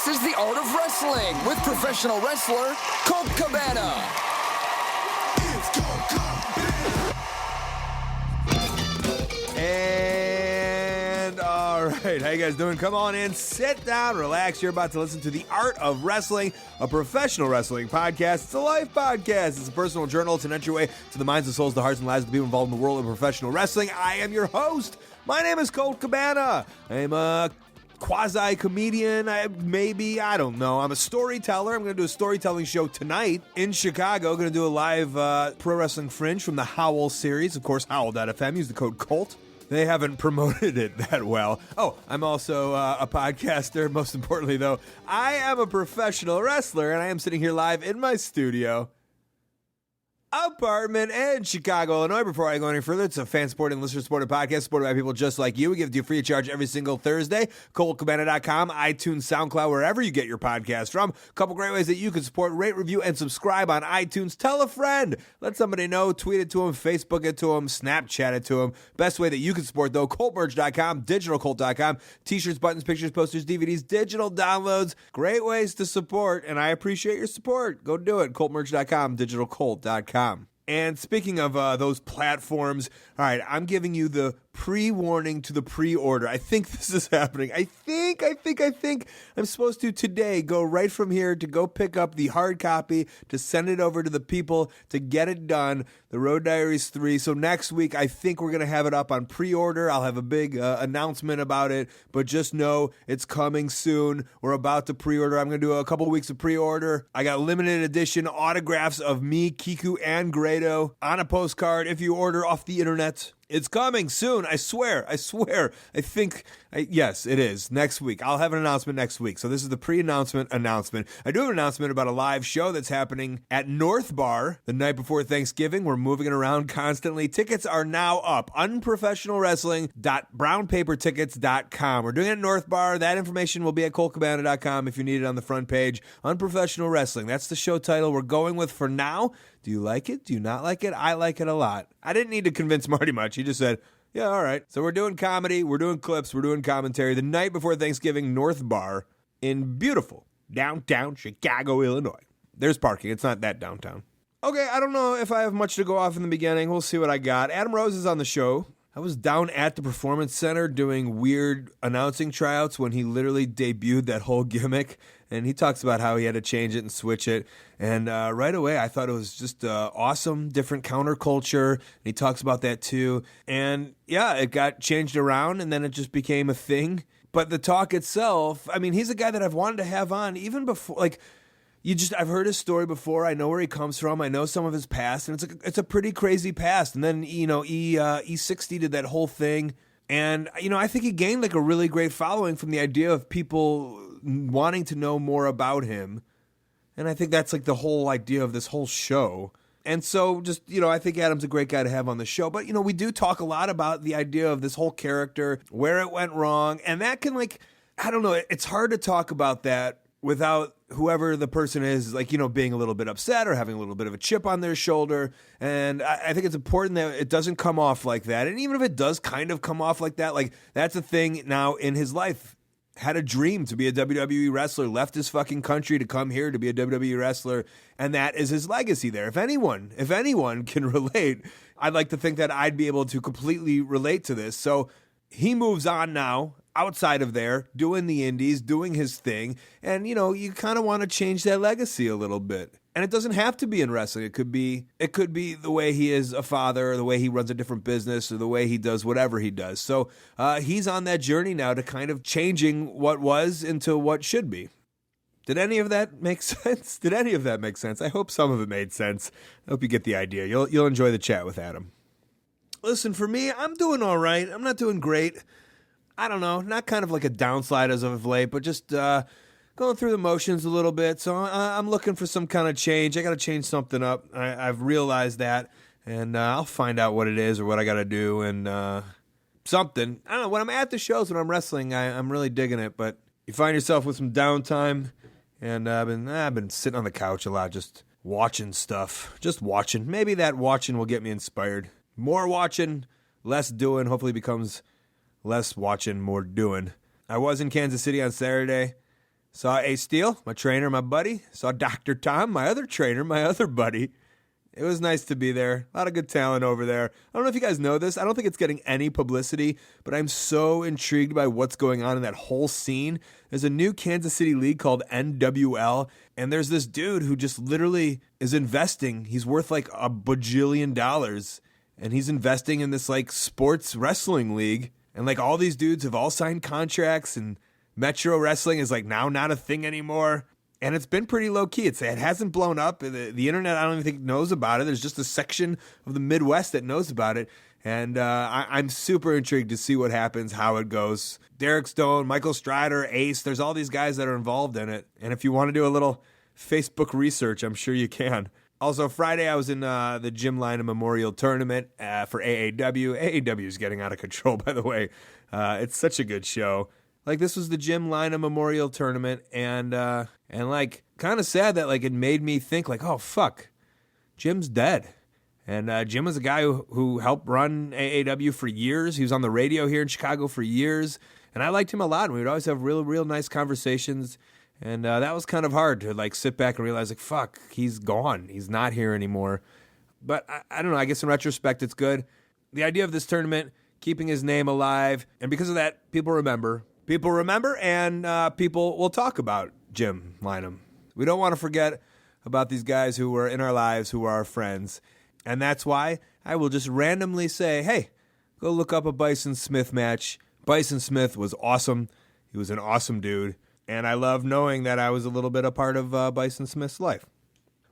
This is The Art of Wrestling with professional wrestler Colt Cabana. And all right, how you guys doing? Come on in, sit down, relax. You're about to listen to The Art of Wrestling, a professional wrestling podcast. It's a life podcast. It's a personal journal. It's an entryway to the minds and souls, the hearts and lives of the people involved in the world of professional wrestling. I am your host. My name is Colt Cabana. I'm a quasi-comedian, I don't know. I'm a storyteller. I'm going to do a storytelling show tonight in Chicago. Going to do a live Pro Wrestling Fringe from the Howl series. Of course, Howl.fm. Use the code COLT. They haven't promoted it that well. Oh, I'm also a podcaster. Most importantly, though, I am a professional wrestler, and I am sitting here live in my studio apartment in Chicago, Illinois. Before I go any further, it's a fan-supported and listener-supported podcast supported by people just like you. We give it to you free of charge every single Thursday. ColtCabana.com, iTunes, SoundCloud, wherever you get your podcast from. A couple great ways that you can support, rate, review, and subscribe on iTunes. Tell a friend. Let somebody know. Tweet it to them. Facebook it to them. Snapchat it to them. Best way that you can support, though, ColtMerch.com, DigitalColt.com. T-shirts, buttons, pictures, posters, DVDs, digital downloads. Great ways to support, and I appreciate your support. Go do it. ColtMerch.com, DigitalColt.com. And speaking of those platforms, all right, I'm giving you the pre-warning to the pre-order. I think this is happening. I think I'm supposed to today go right from here to go pick up the hard copy, to send it over to the people to get it done, the Road Diaries 3. So next week, I think we're going to have it up on pre-order. I'll have a big announcement about it, but just know it's coming soon. We're about to pre-order. I'm going to do a couple weeks of pre-order. I got limited edition autographs of me, Kiku, and Grado on a postcard if you order off the internet. It's coming soon. I swear. Yes, it is. Next week. I'll have an announcement next week. So this is the pre-announcement announcement. I do have an announcement about a live show that's happening at North Bar the night before Thanksgiving. We're moving it around constantly. Tickets are now up. Unprofessionalwrestling.brownpapertickets.com. We're doing it at North Bar. That information will be at ColtCabana.com if you need it on the front page. Unprofessional Wrestling. That's the show title we're going with for now. Do you like it? Do you not like it? I like it a lot. I didn't need to convince Marty much. He just said, yeah, all right. So we're doing comedy, we're doing clips, we're doing commentary the night before Thanksgiving, North Bar in beautiful downtown Chicago, Illinois. There's parking. It's not that downtown. Okay, I don't know if I have much to go off in the beginning. We'll see what I got. Adam Rose is on the show. I was down at the Performance Center doing weird announcing tryouts when he literally debuted that whole gimmick. And he talks about how he had to change it and switch it. And right away, I thought it was just awesome, different counterculture. And he talks about that too. And yeah, it got changed around and then it just became a thing. But the talk itself, I mean, he's a guy that I've wanted to have on even before, like, I've heard his story before. I know where he comes from. I know some of his past, and it's a pretty crazy past. And then, E60 did that whole thing. And, I think he gained like a really great following from the idea of people wanting to know more about him. And I think that's like the whole idea of this whole show. And so just, I think Adam's a great guy to have on the show. But, we do talk a lot about the idea of this whole character, where it went wrong. And that can I don't know, it's hard to talk about that without whoever the person is, being a little bit upset or having a little bit of a chip on their shoulder. And I think it's important that it doesn't come off like that. And even if it does kind of come off like that, that's a thing now in his life. Had a dream to be a WWE wrestler, left his fucking country to come here to be a WWE wrestler, and that is his legacy there. If anyone can relate, I'd like to think that I'd be able to completely relate to this. So he moves on now, outside of there, doing the indies, doing his thing, and you kind of want to change that legacy a little bit. And it doesn't have to be in wrestling. It could be the way he is a father, or the way he runs a different business, or the way he does whatever he does. So he's on that journey now to kind of changing what was into what should be. Did any of that make sense? I hope some of it made sense. I hope you get the idea. You'll enjoy the chat with Adam. Listen, for me, I'm doing all right. I'm not doing great. I don't know, not kind of like a downslide as of late, but just going through the motions a little bit. So I'm looking for some kind of change. I got to change something up. I've realized that, and I'll find out what it is or what I got to do and something. I don't know. When I'm at the shows, when I'm wrestling, I'm really digging it. But you find yourself with some downtime, and I've been sitting on the couch a lot, just watching stuff. Just watching. Maybe that watching will get me inspired. More watching, less doing. Hopefully becomes less watching, more doing. I was in Kansas City on Saturday. Saw Ace Steel, my trainer, my buddy. Saw Dr. Tom, my other trainer, my other buddy. It was nice to be there. A lot of good talent over there. I don't know if you guys know this. I don't think it's getting any publicity, but I'm so intrigued by what's going on in that whole scene. There's a new Kansas City league called NWL, and there's this dude who just literally is investing. He's worth like $1 bajillion, and he's investing in this like sports wrestling league. And like all these dudes have all signed contracts, and Metro Wrestling is like now not a thing anymore. And it's been pretty low-key. It hasn't blown up. The internet, I don't even think, knows about it. There's just a section of the Midwest that knows about it. And I'm super intrigued to see what happens, how it goes. Derek Stone, Michael Strider, Ace, there's all these guys that are involved in it. And if you want to do a little Facebook research, I'm sure you can. Also, Friday, I was in the Jim Lynam Memorial Tournament for AAW. AAW is getting out of control, by the way. It's such a good show. Like, this was the Jim Lynam Memorial Tournament, and like, kind of sad that, like, it made me think, like, oh, fuck, Jim's dead. And Jim was a guy who helped run AAW for years. He was on the radio here in Chicago for years, and I liked him a lot. We would always have real nice conversations, and that was kind of hard to, like, sit back and realize, like, fuck, he's gone. He's not here anymore. But I don't know. I guess in retrospect, it's good. The idea of this tournament, keeping his name alive, and because of that, people remember, and people will talk about Jim Lynam. We don't want to forget about these guys who were in our lives, who are our friends. And that's why I will just randomly say, hey, go look up a Bison Smith match. Bison Smith was awesome. He was an awesome dude. And I love knowing that I was a little bit a part of Bison Smith's life.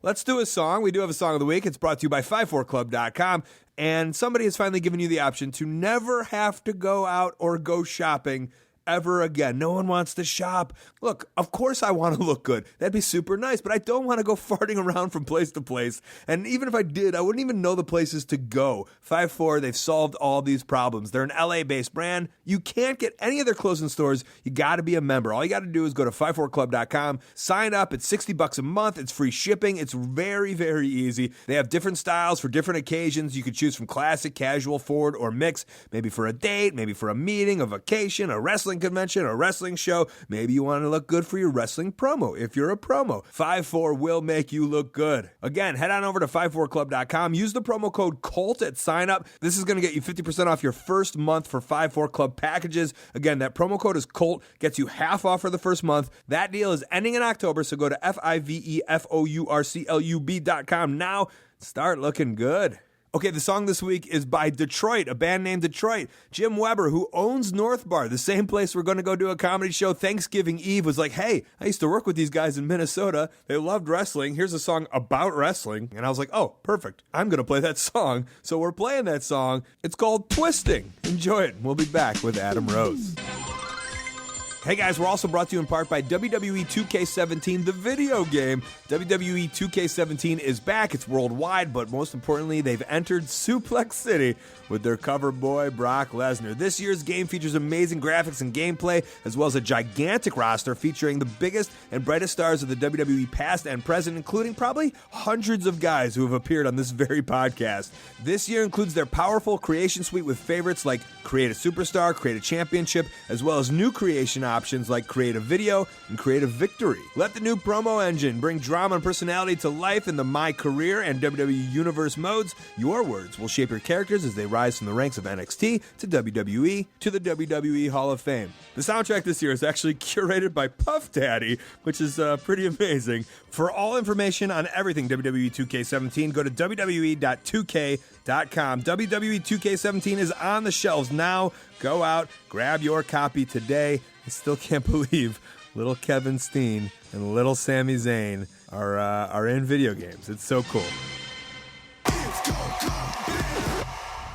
Let's do a song. We do have a song of the week. It's brought to you by 54club.com. And somebody has finally given you the option to never have to go out or go shopping ever again. No one wants to shop. Look, of course I want to look good. That'd be super nice, but I don't want to go farting around from place to place. And even if I did, I wouldn't even know the places to go. 54, they've solved all these problems. They're an LA-based brand. You can't get any of their clothes in stores. You got to be a member. All you got to do is go to 54club.com, sign up. It's $60 a month. It's free shipping. It's very, very easy. They have different styles for different occasions. You could choose from classic, casual, forward, or mix. Maybe for a date, maybe for a meeting, a vacation, a wrestling convention, a wrestling show. Maybe you want to look good for your wrestling promo. If you're a promo, 54 will make you look good. Again, head on over to 54club.com. Use the promo code COLT at sign up. This is going to get you 50% off your first month for 54 Club packages. Again, that promo code is COLT. Gets you half off for the first month. That deal is ending in October, so go to FIVEFOURCLUB.com now. Start looking good. Okay, the song this week is by Detroit, a band named Detroit. Jim Weber, who owns North Bar, the same place we're going to go do a comedy show Thanksgiving Eve, was like, hey, I used to work with these guys in Minnesota. They loved wrestling. Here's a song about wrestling. And I was like, oh, perfect. I'm going to play that song. So we're playing that song. It's called Twisting. Enjoy it. We'll be back with Adam Rose. Hey guys, we're also brought to you in part by WWE 2K17, the video game. WWE 2K17 is back. It's worldwide, but most importantly, they've entered Suplex City with their cover boy, Brock Lesnar. This year's game features amazing graphics and gameplay, as well as a gigantic roster featuring the biggest and brightest stars of the WWE past and present, including probably hundreds of guys who have appeared on this very podcast. This year includes their powerful creation suite with favorites like Create a Superstar, Create a Championship, as well as new creation options like Create a Video and Create a Victory. Let the new promo engine bring drama and personality to life in the My Career and WWE Universe modes. Your words will shape your characters as they rise from the ranks of NXT to WWE to the WWE Hall of Fame. The soundtrack this year is actually curated by Puff Daddy, which is pretty amazing. For all information on everything WWE 2K17, go to WWE.2K.com. WWE 2K17 is on the shelves now. Go out, grab your copy today. I still can't believe little Kevin Steen and little Sami Zayn are in video games. It's so cool.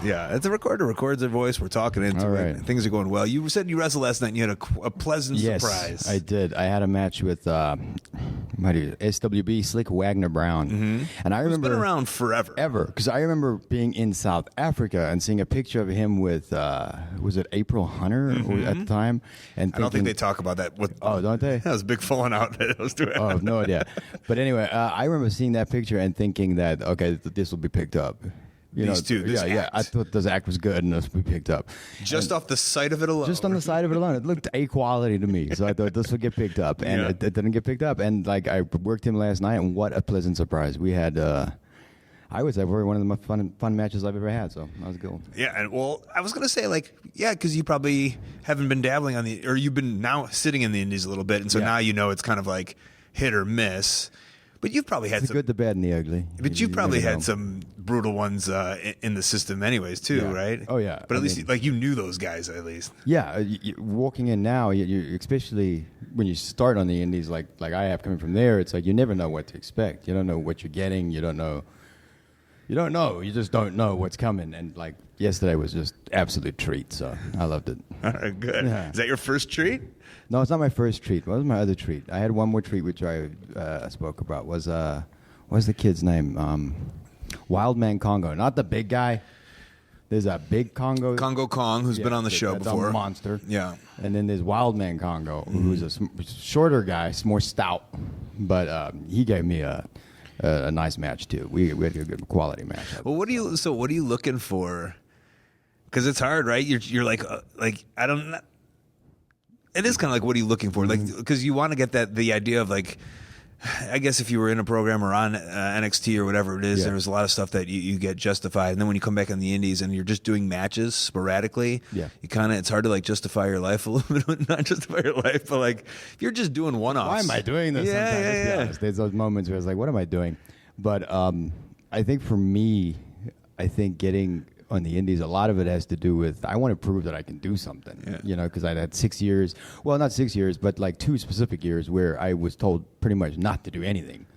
Yeah, it's a recorder. Records their voice. We're talking into All it. right. Things are going well. You said you wrestled last night and you had a pleasant surprise. Yes, I did. I had a match with SWB Slick Wagner Brown. Mm-hmm. And I remember... He's been around forever. Ever. Because I remember being in South Africa and seeing a picture of him with, was it April Hunter at the time? And I don't think they talk about that. Oh, don't they? That was a big falling out that those two had. Oh, no idea. But anyway, I remember seeing that picture and thinking that, okay, this will be picked up. These two. This act. I thought this act was good, and we picked up. Just off the sight of it alone. Just on the side of it alone. It looked A quality to me, so I thought this would get picked up, and it didn't get picked up. And like I worked him last night, and what a pleasant surprise. We had, I would say, probably one of the most fun matches I've ever had, so that was good. Yeah, and well, I was going to say, like, yeah, because you probably haven't been dabbling on or you've been now sitting in the indies a little bit, and so now you know it's kind of like hit or miss. But you've probably had the good, the bad, and the ugly. But you've probably had some brutal ones in the system, anyways, too, right? Oh yeah. But at least, like, you knew those guys at least. Yeah, walking in now, you especially when you start on the indies, like I have coming from there, it's like you never know what to expect. You don't know what you're getting. You don't know. You just don't know what's coming. And like yesterday was just absolute treat. So I loved it. All right, good. Yeah. Is that your first treat? No, it's not my first treat. What was my other treat? I had one more treat which I spoke about. What's the kid's name? Wildman Congo, not the big guy. There's a big Congo Kong, who's been on the show before. A monster. Yeah. And then there's Wildman Congo, who's a shorter guy, more stout, but he gave me a nice match too. We had a good quality match. Well, what are you looking for? Because it's hard, right? You're like I don't. It is kind of like, what are you looking for? Like, because you want to get the idea of, like, I guess if you were in a program or on NXT or whatever it is, there's a lot of stuff that you get justified. And then when you come back on the indies and you're just doing matches sporadically, it's hard to, like, justify your life a little bit. Not justify your life, but, like, if you're just doing one-offs. Why am I doing this? Yeah. There's those moments where it's like, what am I doing? But I think for me, getting on the indies, a lot of it has to do with I want to prove that I can do something, because I had 6 years, well, not 6 years, but like 2 specific years where I was told pretty much not to do anything.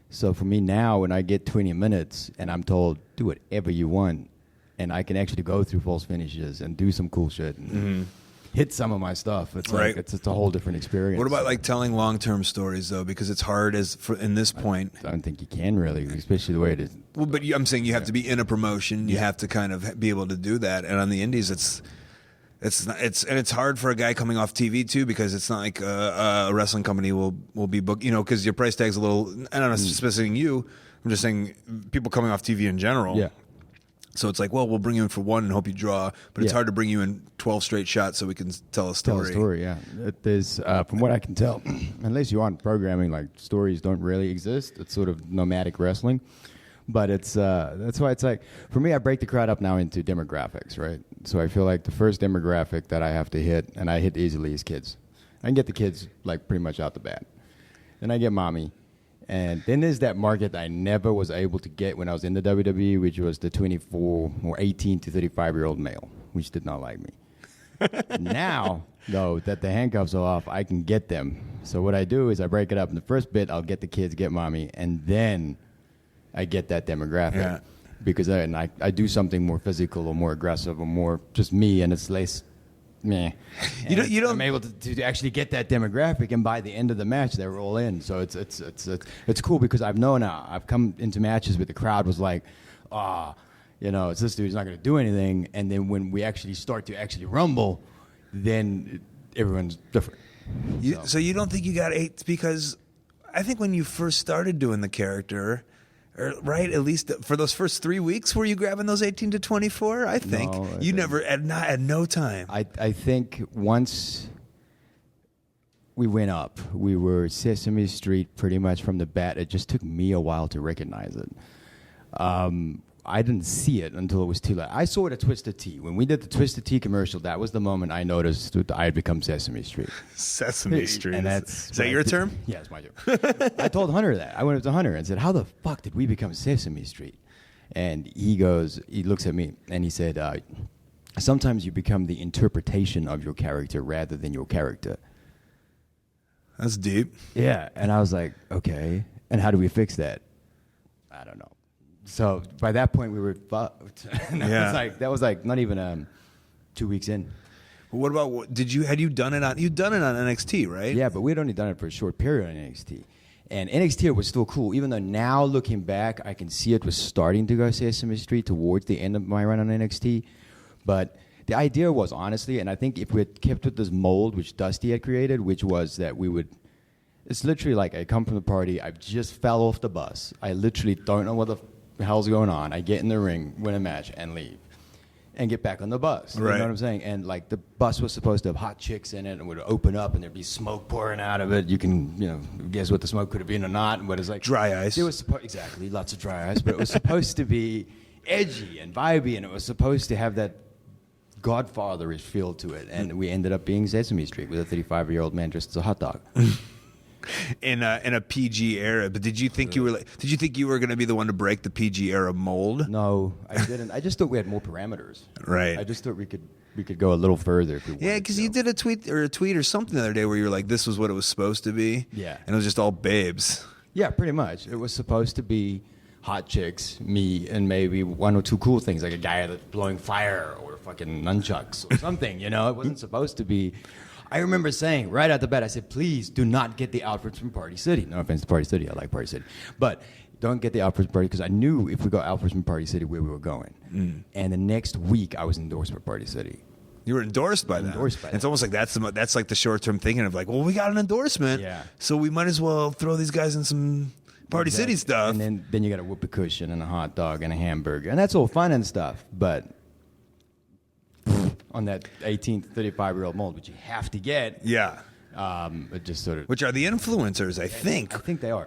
So for me now, when I get 20 minutes and I'm told, do whatever you want, and I can actually go through false finishes and do some cool shit and hit some of my stuff, it's like it's a whole different experience. What about like telling long-term stories though? Because it's hard in this point. I don't think you can really, especially the way it is. Well, but I'm saying you have to be in a promotion. You have to kind of be able to do that. And on the indies, it's hard for a guy coming off TV too, because it's not like a wrestling company will be booked, because your price tag's a little. And I'm not specifying you. I'm just saying people coming off TV in general. Yeah. So it's like, well, we'll bring you in for one and hope you draw, but it's hard to bring you in 12 straight shots so we can tell a story. Yeah. There's, from what I can tell, unless you aren't programming, like, stories don't really exist. It's sort of nomadic wrestling. But it's that's why it's like, for me, I break the crowd up now into demographics, right? So I feel like the first demographic that I have to hit, and I hit easily, is kids. I can get the kids, like, pretty much out the bat. Then I get mommy. And then there's that market that I never was able to get when I was in the WWE, which was the 24 or 18 to 35-year-old male, which did not like me. Now, though, that the handcuffs are off, I can get them. So what I do is I break it up. In the first bit, I'll get the kids, get mommy, and then I get that demographic. Yeah. Because I do something more physical or more aggressive or more just me, and it's less meh. You don't. I'm able to actually get that demographic, and by the end of the match, they're all in. So it's cool because I've come into matches where the crowd was like, it's this dude, he's not going to do anything. And then when we actually start to actually rumble, then everyone's different. So you don't think you got 8? Because I think when you first started doing the character, right, at least for those first 3 weeks, were you grabbing those 18 to 24? I think you never at no time. I think once we went up, we were Sesame Street pretty much from the bat. It just took me a while to recognize it. I didn't see it until it was too late. I saw it at Twisted Tea. When we did the Twisted Tea commercial, that was the moment I noticed that I had become Sesame Street. Sesame Street. And is that your term? Yeah, it's my term. I told Hunter that. I went up to Hunter and said, how the fuck did we become Sesame Street? And he looks at me, and he said, sometimes you become the interpretation of your character rather than your character. That's deep. Yeah, and I was like, okay. And how do we fix that? I don't know. So by that point, we were fucked. That was like not even 2 weeks in. Well, what about had you done it on NXT, right? Yeah, but we'd only done it for a short period on NXT. And NXT was still cool, even though now looking back, I can see it was starting to go Sesame Street towards the end of my run on NXT. But the idea was, honestly, and I think if we had kept with this mold which Dusty had created, which was that it's literally like I come from the party, I just fell off the bus. I literally don't know what the the hell's going on. I get in the ring, win a match, and leave. And get back on the bus. You know what I'm saying? And like the bus was supposed to have hot chicks in it and would open up and there'd be smoke pouring out of it. You can, guess what the smoke could have been or not. But it's like dry ice. It was exactly lots of dry ice, but it was supposed to be edgy and vibey, and it was supposed to have that Godfatherish feel to it. And we ended up being Sesame Street with a 35-year-old man dressed as a hot dog. In a PG era, but did you think you were going to be the one to break the PG era mold? No, I didn't. I just thought we had more parameters. Right. I just thought we could go a little further if we wanted. Yeah, because you did a tweet or something the other day where you were like, "This was what it was supposed to be." Yeah, and it was just all babes. Yeah, pretty much. It was supposed to be hot chicks, me, and maybe one or two cool things like a guy that's blowing fire or fucking nunchucks or something. It wasn't supposed to be. I remember saying right out the bat, I said, please do not get the outfits from Party City. No offense to Party City, I like Party City. But don't get the outfits from Party, because I knew if we got outfits from Party City, where we were going. And the next week, I was endorsed by Party City. You were endorsed by them. It's almost like that's like the short-term thinking of like, well, we got an endorsement, so we might as well throw these guys in some Party City stuff. And then you got a whoopee cushion and a hot dog and a hamburger. And that's all fun and stuff, but on that 18 to 35-year-old mold, which you have to get. Yeah. It just sort of... Which are the influencers, I think. I think they are.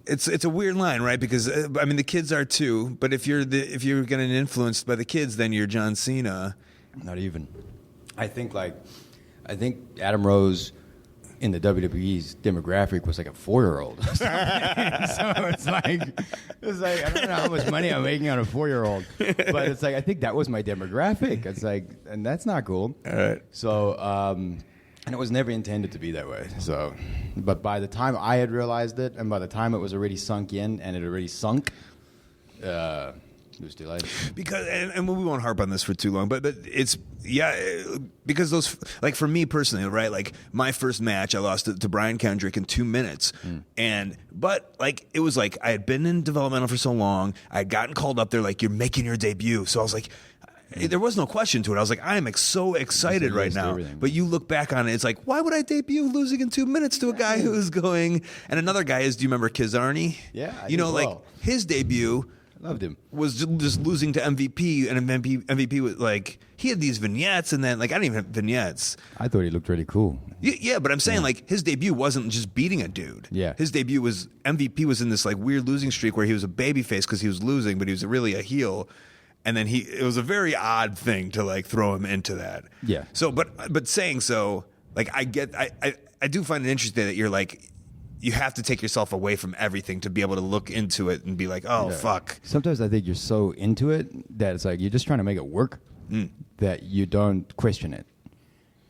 It's a weird line, right? Because, the kids are too, but if you're getting influenced by the kids, then you're John Cena. Not even. I think Adam Rose in the WWE's demographic was like a 4-year-old. So it's like I don't know how much money I'm making on a 4-year-old, but it's like I think that was my demographic. It's like, and that's not cool. All right. So and it was never intended to be that way. So, but by the time I had realized it, and by the time it was already sunk in, and it already sunk. It was too late. Because, and we won't harp on this for too long, but it's, because those, like for me personally, right, like my first match, I lost to Brian Kendrick in 2 minutes. But like, it was like, I had been in developmental for so long, I had gotten called up there, like, you're making your debut. So I was like, there was no question to it. I was like, I am so excited right now. But you look back on it, it's like, why would I debut losing in 2 minutes to a guy who's going, and another guy is, do you remember Kizarny? Yeah, like his debut... Loved him. Was just losing to MVP, and MVP was like, he had these vignettes, and then like I didn't even have vignettes. I thought he looked really cool. Yeah, but I'm saying like his debut wasn't just beating a dude. Yeah, his debut was MVP was in this like weird losing streak where he was a babyface because he was losing, but he was really a heel, and then it was a very odd thing to like throw him into that. Yeah. So, but saying so, like I do find it interesting that you're like. You have to take yourself away from everything to be able to look into it and be like, oh, fuck. Sometimes I think you're so into it that it's like you're just trying to make it work that you don't question it.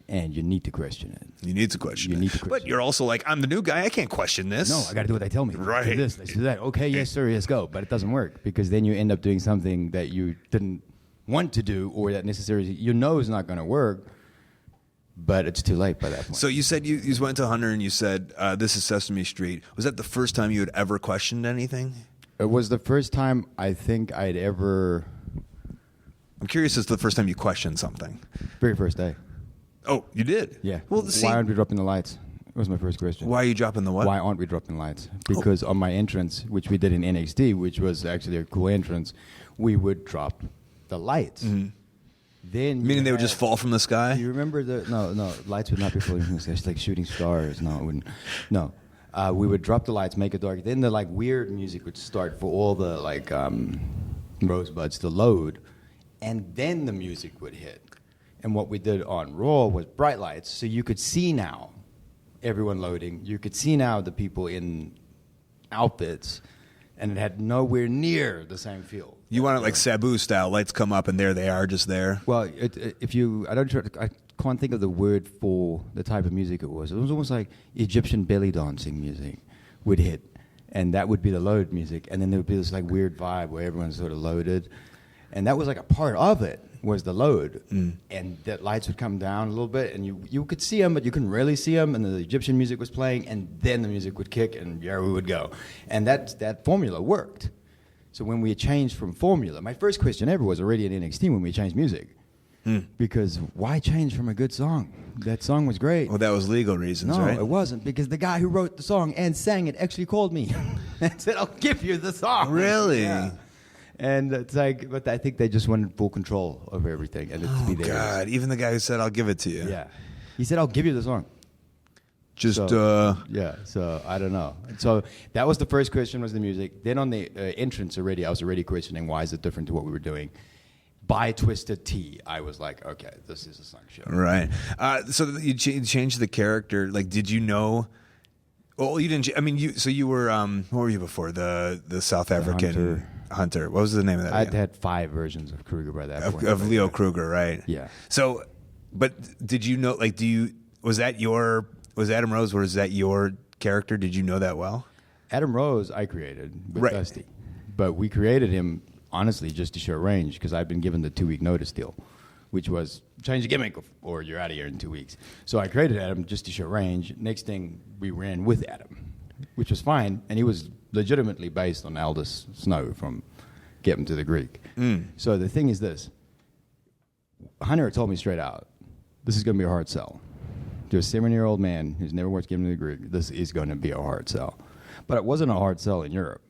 And you need to question it. You need to question it. But you're also like, I'm the new guy. I can't question this. No, I got to do what they tell me. Right. Do this, let's do that. Okay, yes, sir, let's go. But it doesn't work because then you end up doing something that you didn't want to do or that necessarily you know is not going to work. But it's too late by that point. So you said you went to Hunter and you said, this is Sesame Street. Was that the first time you had ever questioned anything? It was the first time I think I'd ever... I'm curious as to the first time you questioned something. Very first day. Oh, you did? Yeah. Well, why aren't we dropping the lights? It was my first question. Why are you dropping the what? Why aren't we dropping lights? Because on my entrance, which we did in NXT, which was actually a cool entrance, we would drop the lights. Mm-hmm. Then meaning they would just fall from the sky? Do you remember no, lights would not be falling from the sky. It's like shooting stars. No, it wouldn't. No. We would drop the lights, make it dark. Then the like weird music would start for all the like rosebuds to load, and then the music would hit. And what we did on Raw was bright lights, so you could see now everyone loading. You could see now the people in outfits, and it had nowhere near the same feel. You want it like Sabu style, lights come up and there they are, just there. Well, I can't think of the word for the type of music it was. It was almost like Egyptian belly dancing music would hit, and that would be the load music, and then there would be this like weird vibe where everyone's sort of loaded, and that was like a part of it was the load, and that lights would come down a little bit, and you could see them, but you couldn't really see them, and the Egyptian music was playing, and then the music would kick, and there we would go, and that formula worked. So when we changed from formula, my first question ever was already in NXT when we changed music. Because why change from a good song? That song was great. Well, that was legal reasons, right? No, it wasn't, because the guy who wrote the song and sang it actually called me and said, I'll give you the song. Really? Yeah. And it's like, but I think they just wanted full control over everything, and it's to be theirs. God, even the guy who said, "I'll give it to you." Yeah, he said, "I'll give you the song." Just Yeah, so I don't know. So that was the first question, was the music. Then on the entrance already, I was already questioning, why is it different to what we were doing? By Twisted Tea, I was like, okay, this is a song show. Right. So you changed the character. Like, did you know? Well, you didn't. I mean, you were. What were you before? The South African Hunter. What was the name of that? I'd had 5 versions of Kruger by that point. Of Leo Kruger, right? Yeah. So, but did you know? Like, was Adam Rose? Was that your character? Did you know that well? Adam Rose, I created with Right. Dusty, but we created him honestly just to show range because I'd been given the 2-week notice deal, which was change the gimmick or you're out of here in 2 weeks. So I created Adam just to show range. Next thing, we ran with Adam, which was fine, and he was legitimately based on Aldous Snow from Get Him to the Greek. So the thing is this. Hunter told me straight out, this is going to be a hard sell. To a 7-year-old man who's never watched Get Him to the Greek, this is going to be a hard sell. But it wasn't a hard sell in Europe.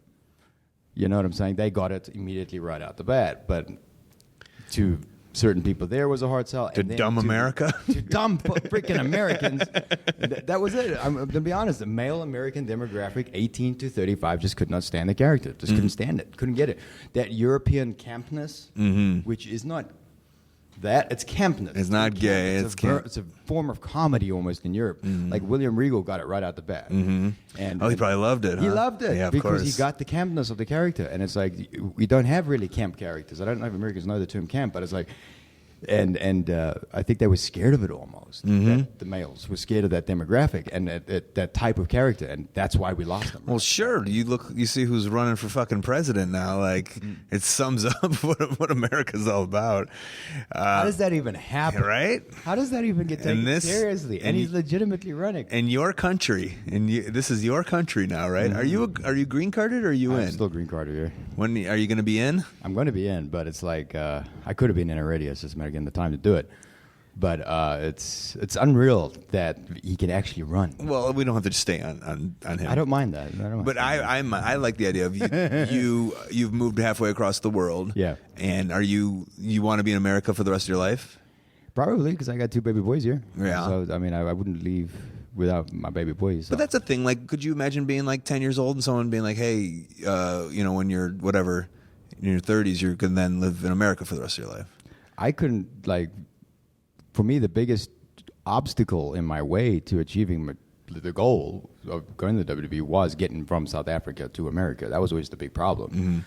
You know what I'm saying? They got it immediately right out the bat. But to certain people there was a hard sell. To dumb America? To dumb freaking Americans. That was it. I'm to be honest, the male American demographic, 18 to 35, just could not stand the character. Just couldn't stand it. Couldn't get it. That European campness, which is not that, it's campness. It's not gay. It's a form of comedy almost in Europe. Like William Regal got it right out the bat. And he probably loved it. He huh? loved it Yeah, of because course. he got the campness of the character. And it's like, we don't have really camp characters. I don't know if Americans know the term camp, but it's like, and I think they were scared of it almost. That the males were scared of that demographic and that type of character, and that's why we lost them. Well, sure. You see who's running for fucking president now. Like, it sums up what America's all about. How does that even happen? Right? How does that even get taken seriously? And he's legitimately running. In your country, this is your country now, right? Are you green carded or are you I'm in? still green carded here. When are you going to be in? I'm going to be in, but it's like I could have been in already. It's just a matter of getting the time to do it. But it's unreal that he can actually run. Well, we don't have to stay on him. I don't mind that. But I like the idea of you've moved halfway across the world. Yeah. And you want to be in America for the rest of your life? Probably because I got 2 baby boys here. Yeah. So I mean, I wouldn't leave without my baby boys. So. But that's the thing. Like, could you imagine being like 10 years old and someone being like, "Hey, when you're whatever in your 30s, you can then live in America for the rest of your life." I couldn't for me, the biggest obstacle in my way to achieving the goal of going to the WWE was getting from South Africa to America. That was always the big problem.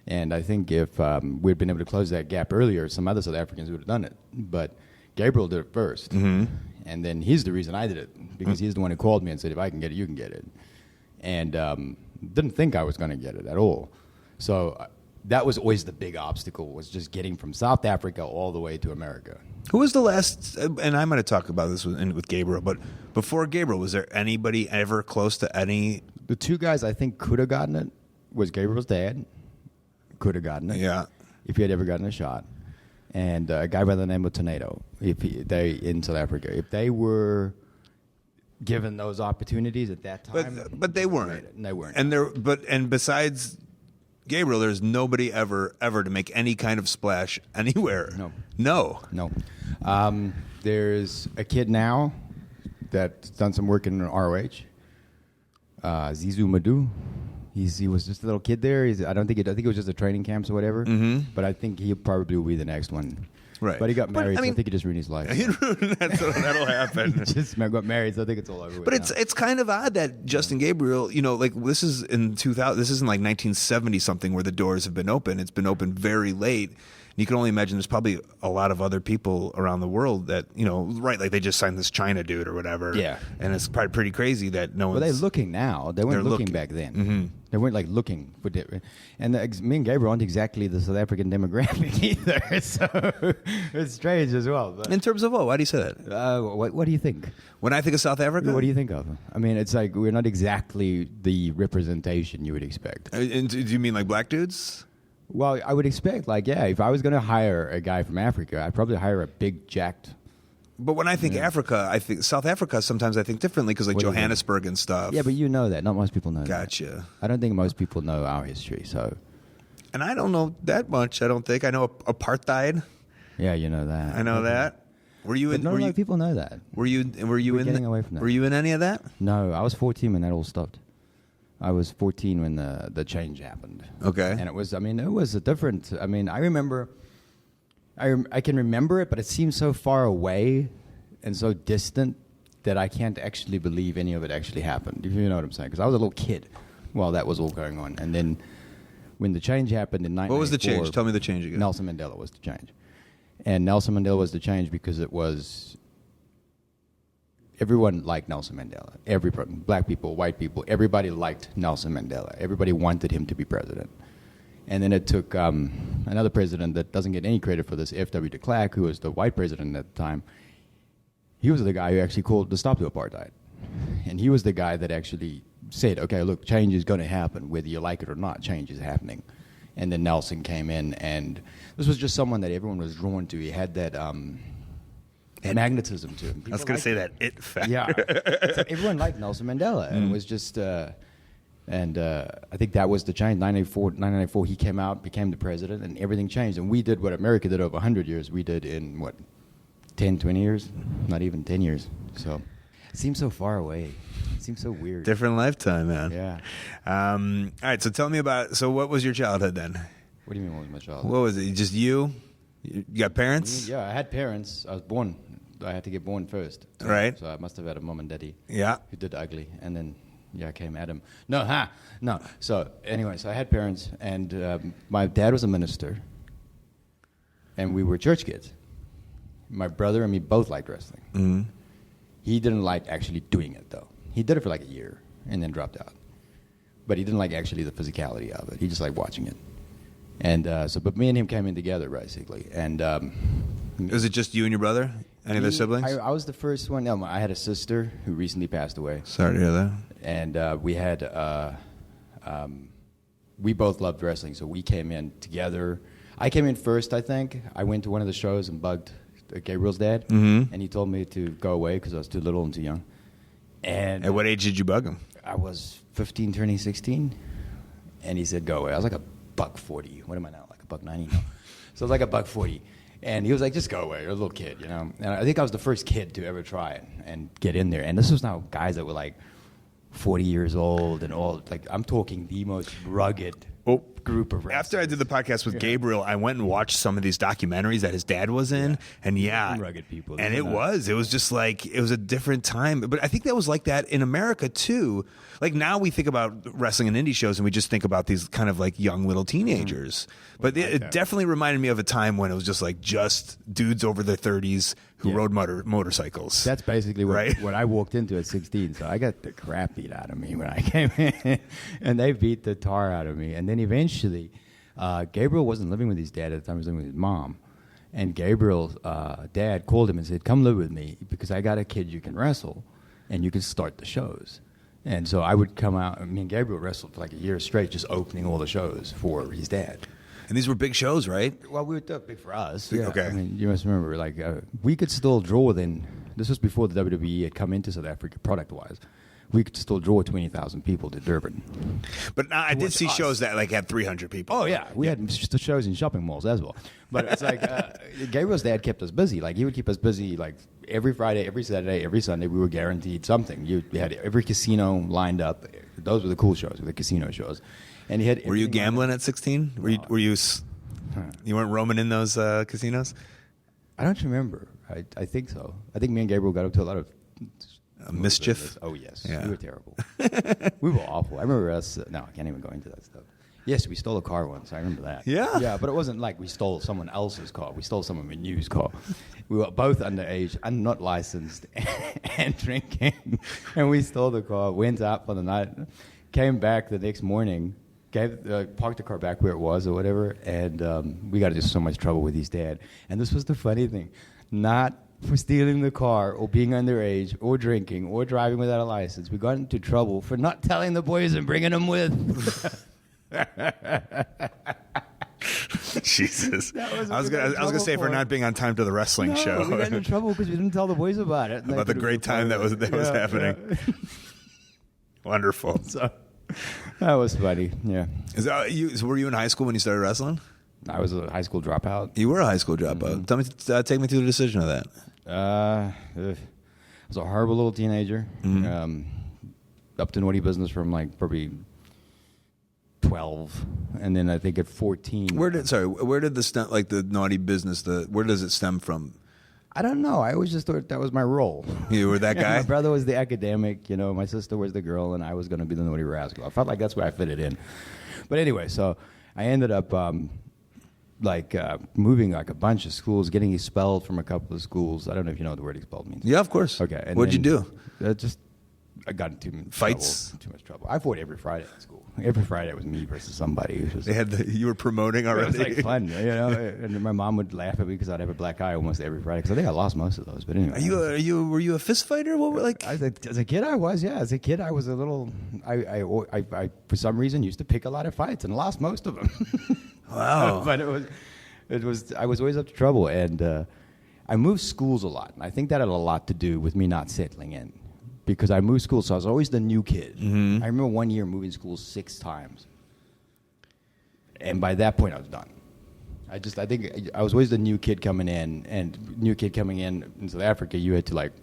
And I think if we'd been able to close that gap earlier, some other South Africans would have done it. But Gabriel did it first. And then he's the reason I did it, because he's the one who called me and said, if I can get it, you can get it. And didn't think I was going to get it at all. So that was always the big obstacle, was just getting from South Africa all the way to America. Who was the last, and I'm going to talk about this with Gabriel, but before Gabriel, was there anybody ever close to any? The 2 guys I think could have gotten it was Gabriel's dad. Could have gotten it. Yeah. If he had ever gotten a shot. And a guy by the name of Tornado, in South Africa. If they were given those opportunities at that time. But they weren't. They weren't. And besides Gabriel, there's nobody ever to make any kind of splash anywhere. No. There's a kid now that's done some work in ROH. Zizou Madou. He was just a little kid there. I think it was just a training camps or whatever. But I think he probably will be the next one. Right. But he got married, so I think he just ruined his life. That'll happen. He just got married, so I think it's all over. But it's kind of odd that Justin Gabriel, like this is in 2000. This isn't like 1970 something where the doors have been open. It's been open very late. You can only imagine there's probably a lot of other people around the world that, right, like they just signed this China dude or whatever. Yeah. And it's probably pretty crazy that no one's... Well, they're looking now. They weren't looking back then. They weren't like looking for different. And me and Gabriel aren't exactly the South African demographic either. So it's strange as well. But, in terms of what? Why do you say that? What do you think? When I think of South Africa? What do you think of? I mean, it's like we're not exactly the representation you would expect. And do you mean like black dudes? Well, I would expect, if I was going to hire a guy from Africa, I'd probably hire a big, jacked. But when I think Africa, I think South Africa, sometimes I think differently because like Johannesburg and stuff. Yeah, but you know that. Not most people know that. Gotcha. I don't think most people know our history, so. and I don't know that much. I don't think I know apartheid. Yeah, you know that. I know that. Were you in? Not a lot of people know that. Were you We're in? getting away from that. Were you in any of that? No, I was 14 when that all stopped. I was 14 when the change happened. Okay. And it was a different. I mean, I remember. I can remember it, but it seems so far away and so distant that I can't actually believe any of it actually happened. If you know what I'm saying? Because I was a little kid while that was all going on, and then when the change happened in 1994, What was the change? Tell me the change again. Nelson Mandela was the change. And Nelson Mandela was the change because it was everyone liked Nelson Mandela. Everybody, black people, white people, everybody liked Nelson Mandela. Everybody wanted him to be president. And then it took another president that doesn't get any credit for this, F.W. de Klerk, who was the white president at the time. He was the guy who actually called to stop the apartheid. And he was the guy that actually said, okay, look, change is going to happen. Whether you like it or not, change is happening. And then Nelson came in, and this was just someone that everyone was drawn to. He had that magnetism to him. I was going to say that it factor. Yeah. So everyone liked Nelson Mandela, and it was just, I think that was the change. 1994, he came out, became the president, and everything changed. And we did what America did over 100 years. We did in, 10, 20 years? Not even 10 years. So it seems so far away. It seems so weird. Different lifetime, man. Yeah. All right, so tell me so what was your childhood then? What do you mean, what was my childhood? What was it? Just you? You got parents? Yeah, I had parents. I was born. I had to get born first. Right. So I must have had a mom and daddy. Yeah. Who did ugly. And then, came Adam. No. So anyway, so I had parents, and my dad was a minister, and we were church kids. My brother and me both liked wrestling. Mm-hmm. He didn't like actually doing it, though. He did it for like a year and then dropped out. But he didn't like actually the physicality of it. He just liked watching it. And but me and him came in together, basically. And was it just you and your brother? Any other siblings? I was the first one. No, I had a sister who recently passed away. Sorry to hear that. And we had, we both loved wrestling, so we came in together. I came in first, I think. I went to one of the shows and bugged Gabriel's dad, and he told me to go away because I was too little and too young. And at what age did you bug him? I was 15, turning 16, and he said, go away. I was like $140. What am I now, like $190? No. So I was like $140. And he was like, just go away. You're a little kid, you know. And I think I was the first kid to ever try it and get in there. And this was now guys that were like 40 years old and all. Like, I'm talking the most rugged group of wrestlers. After I did the podcast with Gabriel, I went and watched some of these documentaries that his dad was in, and rugged people. And it was just like, it was a different time. But I think that was like that in America too. Like now we think about wrestling and indie shows and we just think about these kind of like young little teenagers. But it definitely reminded me of a time when it was just like just dudes over their 30s who rode motorcycles. That's basically what I walked into at 16. So I got the crap beat out of me when I came in, and they beat the tar out of me. And then eventually, Gabriel wasn't living with his dad at the time; he was living with his mom. And Gabriel's dad called him and said, "Come live with me because I got a kid you can wrestle, and you can start the shows." And so I would come out. Me and Gabriel wrestled for like a year straight, just opening all the shows for his dad. And these were big shows, right? Well, we were big for us. Yeah. Okay. I mean, you must remember, like, we could still draw then. This was before the WWE had come into South Africa product-wise. We could still draw 20,000 people to Durban. But I did see shows that like had 300 people. Oh, yeah. We had shows in shopping malls as well. But it's like, Gabriel's dad kept us busy. Like, he would keep us busy, like, every Friday, every Saturday, every Sunday. We were guaranteed something. You had every casino lined up. Those were the cool shows, the casino shows. And he had. Were you gambling at 16? Were you? You weren't roaming in those casinos? I don't remember. I think so. I think me and Gabriel got up to a lot of mischief. Oh yes, yeah. We were terrible. We were awful. I remember us. No, I can't even go into that stuff. Yes, we stole a car once. I remember that. Yeah. Yeah, but it wasn't like we stole someone else's car. We stole someone we knew's car. We were both underage and not licensed and drinking, and we stole the car. Went out for the night, came back the next morning. Parked the car back where it was or whatever, and we got into so much trouble with his dad. And this was the funny thing. Not for stealing the car or being underage or drinking or driving without a license. We got into trouble for not telling the boys and bringing them with. Jesus. I was gonna say for not being on time to the wrestling show. We got into trouble because we didn't tell the boys about it. About the great time that was happening. Yeah. Wonderful. That was funny. Yeah. So were you in high school when you started wrestling? I was a high school dropout. You were a high school dropout. Tell me, take me through the decision of that. I was a horrible little teenager. Up to naughty business from like probably 12, and then I think at 14. Where did the stem, like the naughty business? Where does it stem from? I don't know. I always just thought that was my role. You were that guy? My brother was the academic, my sister was the girl, and I was going to be the naughty rascal. I felt like that's where I fitted in. But anyway, so I ended up moving like a bunch of schools, getting expelled from a couple of schools. I don't know if you know what the word expelled means. Yeah, of course. Okay. And what'd you do? I got into fights. Too much trouble. I fought every Friday at school. Every Friday it was me versus somebody. You were promoting already. It was like fun, And my mom would laugh at me because I'd have a black eye almost every Friday. Because I think I lost most of those. But anyway, were you a fist fighter? What were like? As a kid, I was. Yeah, as a kid, I was a little. I for some reason used to pick a lot of fights and lost most of them. Wow. But it was. I was always up to trouble, and I moved schools a lot. And I think that had a lot to do with me not settling in. Because I moved schools, so I was always the new kid. Mm-hmm. I remember one year moving schools 6 times. And by that point, I was done. I think I was always the new kid coming in, and new kid coming in South Africa, you had to like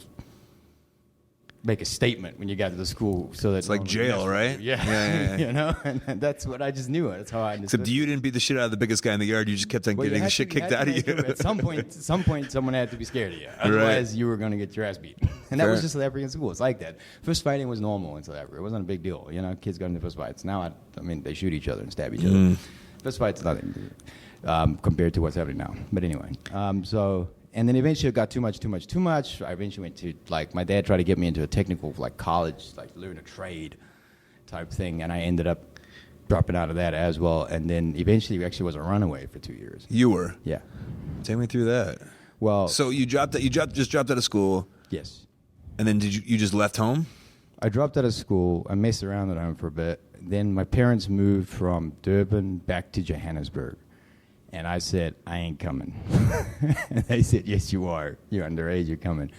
make a statement when you got to the school, so that it's like jail, right? Yeah. And that's what I just knew. That's how I understood. Except you didn't beat the shit out of the biggest guy in the yard. You just kept on getting the shit kicked out of you. At some point, someone had to be scared of you. Otherwise, you were going to get your ass beat. And that was just South African school. It's like that. Fist fighting was normal in South Africa. It wasn't a big deal. Kids got into fist fights. Now, they shoot each other and stab each other. Fist fights, nothing compared to what's happening now. But anyway, and then eventually it got too much. I eventually went to, my dad tried to get me into a technical, college, learn a trade type thing, and I ended up dropping out of that as well. And then eventually actually was a runaway for 2 years. You were? Yeah. Take me through that. Well, so you just dropped out of school. Yes. And then you just left home? I dropped out of school. I messed around at home for a bit. Then my parents moved from Durban back to Johannesburg. And I said, I ain't coming. And they said, yes, you are. You're underage, you're coming.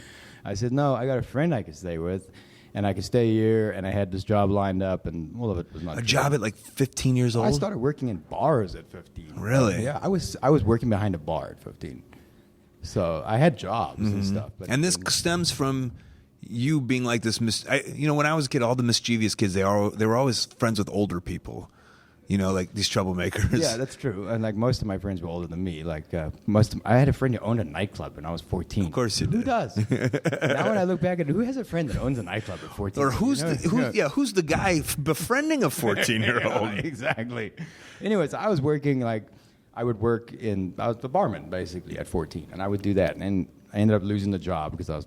I said, no, I got a friend I could stay with, and I could stay here, and I had this job lined up, and all of it was not a job at 15 years old? I started working in bars at 15. Really? Yeah, I was working behind a bar at 15. So I had jobs and stuff. But and this stems from you being like this, when I was a kid, all the mischievous kids, they were always friends with older people. Like these troublemakers. Yeah, that's true. And most of my friends were older than me. I had a friend who owned a nightclub when I was 14. Of course you did. Who does? Now when I look back at who has a friend that owns a nightclub at 14? Or who's the guy befriending a 14-year-old? Exactly. Anyways, I was working I was the barman basically at 14, and I would do that, and I ended up losing the job because I was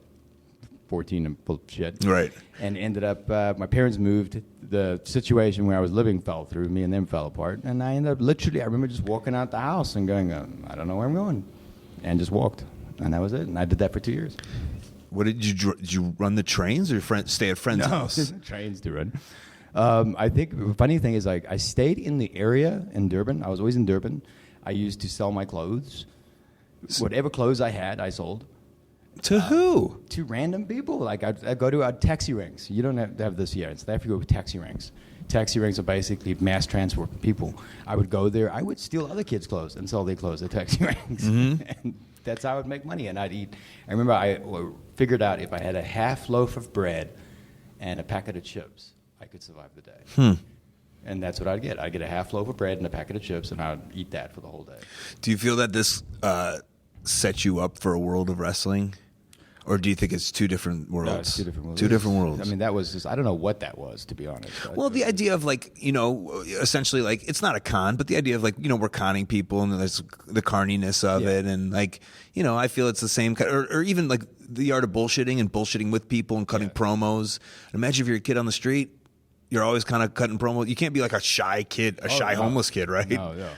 14 and full of shit. Right. And ended up, my parents moved. The situation where I was living fell through. Me and them fell apart. And I ended up I remember just walking out the house and going, I don't know where I'm going. And just walked. And that was it. And I did that for 2 years. What did you run the trains or stay at friends' house? No, trains to run. I think the funny thing is I stayed in the area in Durban. I was always in Durban. I used to sell my clothes. Whatever clothes I had, I sold. To who? To random people. I'd go to taxi ranks. You don't have this here. In South Africa, with taxi ranks. Taxi ranks are basically mass transport people. I would go there. I would steal other kids' clothes and sell their clothes at taxi ranks. Mm-hmm. And that's how I would make money. And I'd eat. I remember I figured out if I had a half loaf of bread and a packet of chips, I could survive the day. And that's what I'd get. I'd get a half loaf of bread and a packet of chips, and I'd eat that for the whole day. Do you feel that this set you up for a world of wrestling? Or do you think it's two different worlds? No, it's two different worlds. Two different worlds. I mean, that was just, I don't know what that was, to be honest. Well, the idea of essentially it's not a con, but the idea of we're conning people and there's the carniness of it. And I feel it's the same, or even the art of bullshitting and bullshitting with people and cutting promos. Imagine if you're a kid on the street, you're always kind of cutting promos. You can't be like a shy kid, homeless kid, right? No.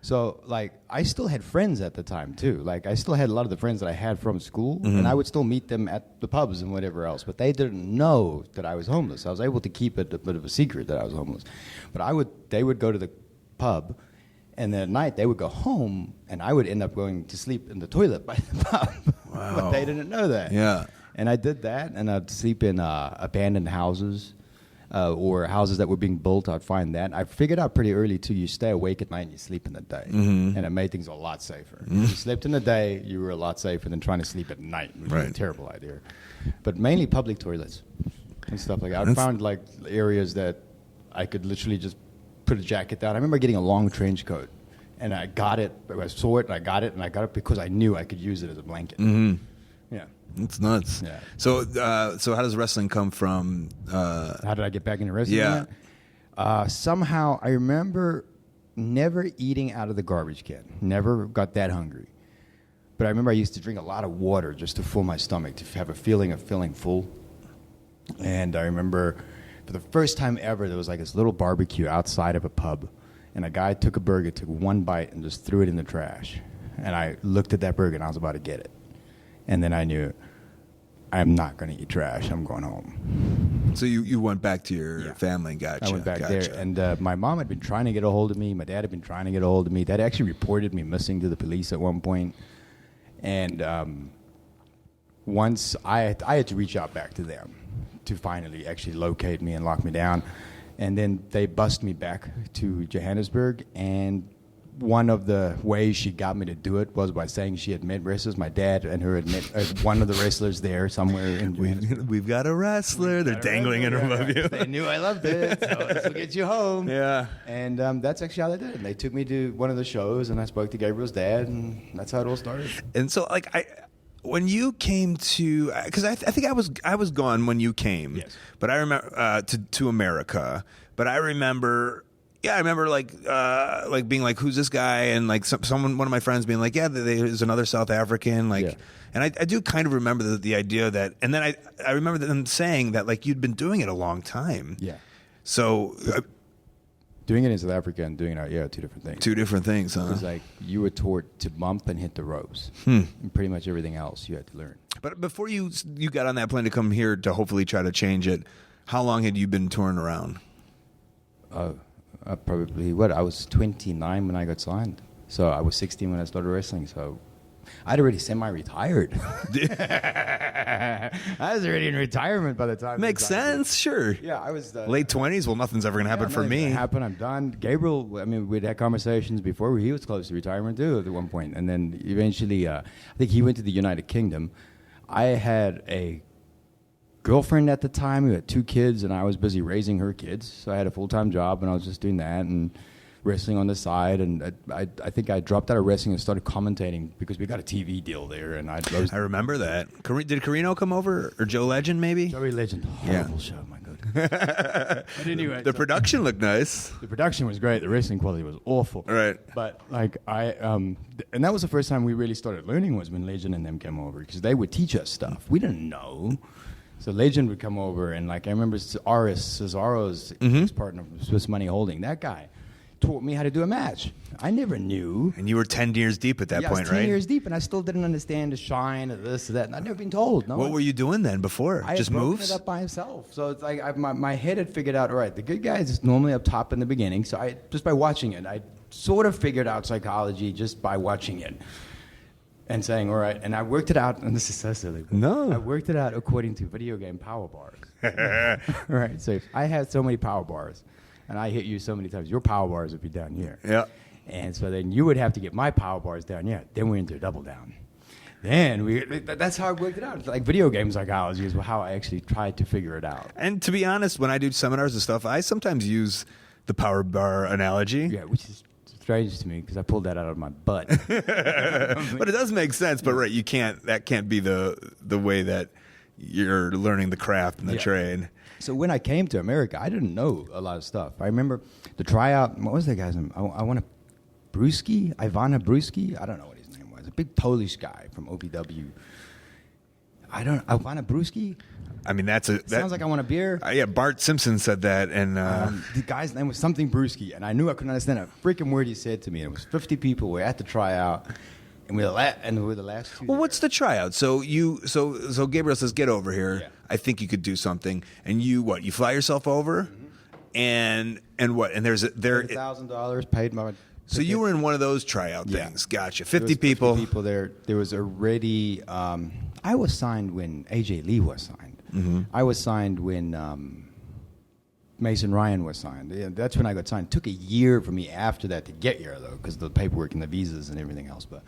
So, I still had friends at the time, too. I still had a lot of the friends that I had from school, and I would still meet them at the pubs and whatever else. But they didn't know that I was homeless. I was able to keep it a bit of a secret that I was homeless. But they would go to the pub, and then at night they would go home, and I would end up going to sleep in the toilet by the pub. Wow. But they didn't know that. Yeah. And I did that, and I'd sleep in abandoned houses. or houses that were being built. I'd find that. I figured out pretty early too. You stay awake at night and you sleep in the day, and it made things a lot safer. If you slept in the day, you were a lot safer than trying to sleep at night, which is a terrible idea. But mainly public toilets and stuff like that. I found like areas that I could literally just put a jacket down. I remember getting a long trench coat, and I got it. I saw it, and I got it because I knew I could use it as a blanket. Yeah. It's nuts. Yeah. So how does wrestling come from? How did I get back into wrestling? Yeah. Somehow, I remember never eating out of the garbage can. Never got that hungry. But I remember I used to drink a lot of water just to fill my stomach, to have a feeling of feeling full. And I remember for the first time ever, there was like this little barbecue outside of a pub. And a guy took a burger, took one bite, and just threw it in the trash. And I looked at that burger, and I was about to get it. And then I knew, I'm not going to eat trash. I'm going home. So you went back to your family. Gotcha. I went back there. And my mom had been trying to get a hold of me. My dad had been trying to get a hold of me. Dad actually reported me missing to the police at one point. And once I had to reach out back to them to finally actually locate me and lock me down. And then they bussed me back to Johannesburg. And one of the ways she got me to do it was by saying she had met wrestlers. My dad and her had met one of the wrestlers there somewhere in Johannesburg. We've got a wrestler. They're dangling in front of you. They knew I loved it, so this will get you home. Yeah. And that's actually how they did it. They took me to one of the shows, and I spoke to Gabriel's dad, and that's how it all started. And so, like, when you came to, because I think I was gone when you came. Yes. But I remember to America. But I remember. Yeah, I remember like being like, "Who's this guy?" And like one of my friends being like, "Yeah, there's another South African." Like, Yeah. and I do kind of remember the idea that, and then I remember them saying that like you'd been doing it a long time. Yeah. So Doing it in South Africa and doing it, two different things. two different things, huh? It was like you were taught to bump and hit the ropes. And pretty much everything else you had to learn. But before you got on that plane to come here to hopefully try to change it, how long had you been touring around? Probably, I was 29 when I got signed. So I was 16 when I started wrestling. So I'd already semi-retired. I was already in retirement by the time. Makes sense, sure. Yeah, I was late 20s. Well, nothing's ever gonna happen for me. Happen. I'm done. Gabriel. I mean, we'd had conversations before. He was close to retirement too at one point, and then eventually, I think he went to the United Kingdom. I had a girlfriend at the time who had 2 kids, and I was busy raising her kids. So I had a full-time job, and I was just doing that and wrestling on the side. And I think I dropped out of wrestling and started commentating because we got a TV deal there. And I remember that. Did Carino come over, or Joe Legend maybe? Joey Legend. Horrible show, my God. But anyway, the production looked nice. The production was great. The wrestling quality was awful. Right. But like and that was the first time we really started learning was when Legend and them came over because they would teach us stuff we didn't know. So Legend would come over, and like I remember Cesaro's partner from Swiss Money Holding. That guy taught me how to do a match. I never knew. And you were 10 years deep at that point, I was 10 right? years deep, and I still didn't understand the shine of this or that. And I'd never been told. No. What were you doing then before? Just moves? I had broken it up by himself. So it's like my head had figured out, all right, the good guy is normally up top in the beginning. So just by watching it, I sort of figured out psychology just by watching it. And saying, all right, and I worked it out, and this is so silly. No. I worked it out according to video game power bars. Right, so if I had so many power bars, and I hit you so many times, your power bars would be down here. Yeah. And so then you would have to get my power bars down here. Then we're into a double down. Then that's how I worked it out. It's like video game psychology is how I actually tried to figure it out. And to be honest, when I do seminars and stuff, I sometimes use the power bar analogy. Yeah, which is strange to me because I pulled that out of my butt. But it does make sense. But right, that can't be the way that you're learning the craft and the trade. So when I came to America, I didn't know a lot of stuff. I remember the tryout. What was that guy's name? Ivana Brewski. I don't know what his name was. A big Polish guy from OVW. Ivana Brewski. I mean, sounds like I want a beer. Yeah, Bart Simpson said that, and the guy's name was something Brewski, and I knew I couldn't understand a freaking word he said to me. It was 50 people were at the tryout, and we were the last 2. Well, what's the tryout? So Gabriel says, "Get over here. Yeah. I think you could do something." And you fly yourself over, and what? And there's $1,000 paid my. So you were in one of those tryout things. Gotcha. 50 50 people. people there. There was already. I was signed when AJ Lee was signed. I was signed when Mason Ryan was signed. Yeah, that's when I got signed. It took a year for me after that to get here, though, because of the paperwork and the visas and everything else. But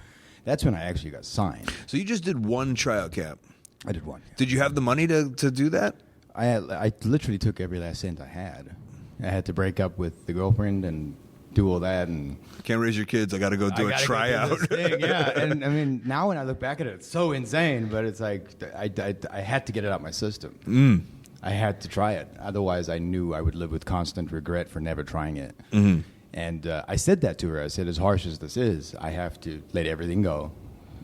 that's when I actually got signed. So you just did one tryout camp. I did one. Did you have the money to do that? I literally took every last cent I had. I had to break up with the girlfriend and do all that, and can't raise your kids. I got to go do a tryout. Yeah, and I mean, now when I look back at it, it's so insane. But it's like I had to get it out my system. I had to try it. Otherwise, I knew I would live with constant regret for never trying it. Mm-hmm. And I said that to her. I said, as harsh as this is, I have to let everything go,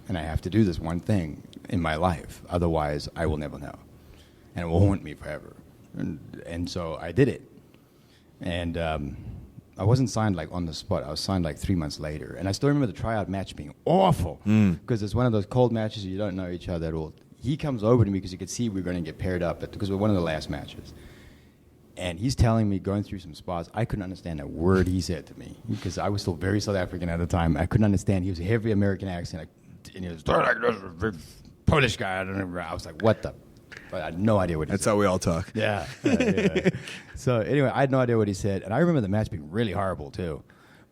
and I have to do this one thing in my life. Otherwise, I will never know, and it will haunt me forever. And so I did it. And I wasn't signed like on the spot. I was signed like 3 months later. And I still remember the tryout match being awful because it's one of those cold matches you don't know each other at all. He comes over to me because you could see we were going to get paired up because we're one of the last matches. And he's telling me, going through some spots, I couldn't understand a word he said to me because I was still very South African at the time. I couldn't understand. He was a heavy American accent. And he was like this big Polish guy. I was like, what the? But I had no idea what he said. That's how we all talk. Yeah. So anyway, I had no idea what he said. And I remember the match being really horrible, too.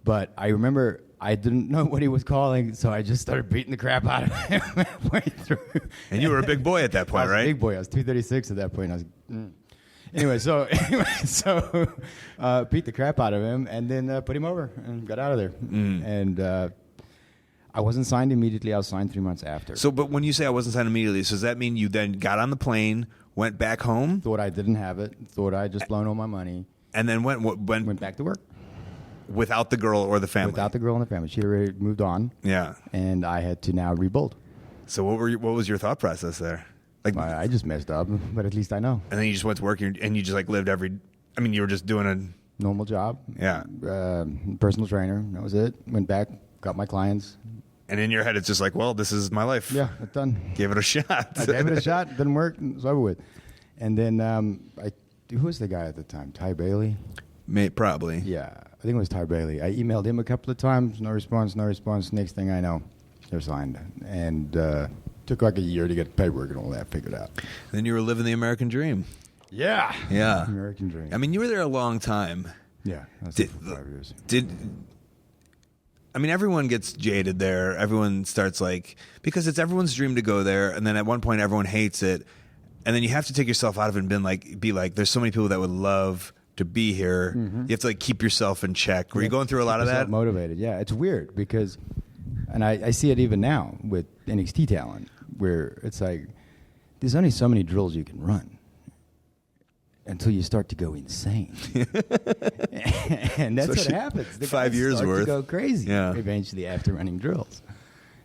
But I remember I didn't know what he was calling, so I just started beating the crap out of him halfway through. And you were a big boy at that point, I was right? a big boy. I was 236 at that point. Anyway, so beat the crap out of him and then put him over and got out of there. And I wasn't signed immediately. I was signed 3 months after. So, but when you say I wasn't signed immediately, so does that mean you then got on the plane, went back home? Thought I didn't have it. Thought I just blown all my money. And then went back to work. Without the girl or the family? Without the girl and the family. She'd already moved on. Yeah. And I had to now rebuild. So what was your thought process there? Like I just messed up, but at least I know. And then you just went to work and you just like lived you were just doing a normal job. Yeah. Personal trainer. That was it. Went back, got my clients. And in your head, it's just like, well, this is my life. Yeah, it's done. Give it a shot. I gave it a shot. Didn't work. It was over with. And then who was the guy at the time? Ty Bailey? Probably. Yeah, I think it was Ty Bailey. I emailed him a couple of times. No response. Next thing I know, they're signed. And took like a year to get paperwork and all that figured out. Then you were living the American dream. Yeah. Yeah. American dream. I mean, you were there a long time. Yeah. That's for 5 years. Everyone gets jaded there. Everyone starts because it's everyone's dream to go there. And then at one point, everyone hates it. And then you have to take yourself out of it and be like, there's so many people that would love to be here. Mm-hmm. You have to keep yourself in check. Were you going through a lot of that? Motivated. Yeah. It's weird because, and I see it even now with NXT talent where it's like, there's only so many drills you can run until you start to go insane. And that's what happens. The 5 years worth. To go crazy eventually after running drills.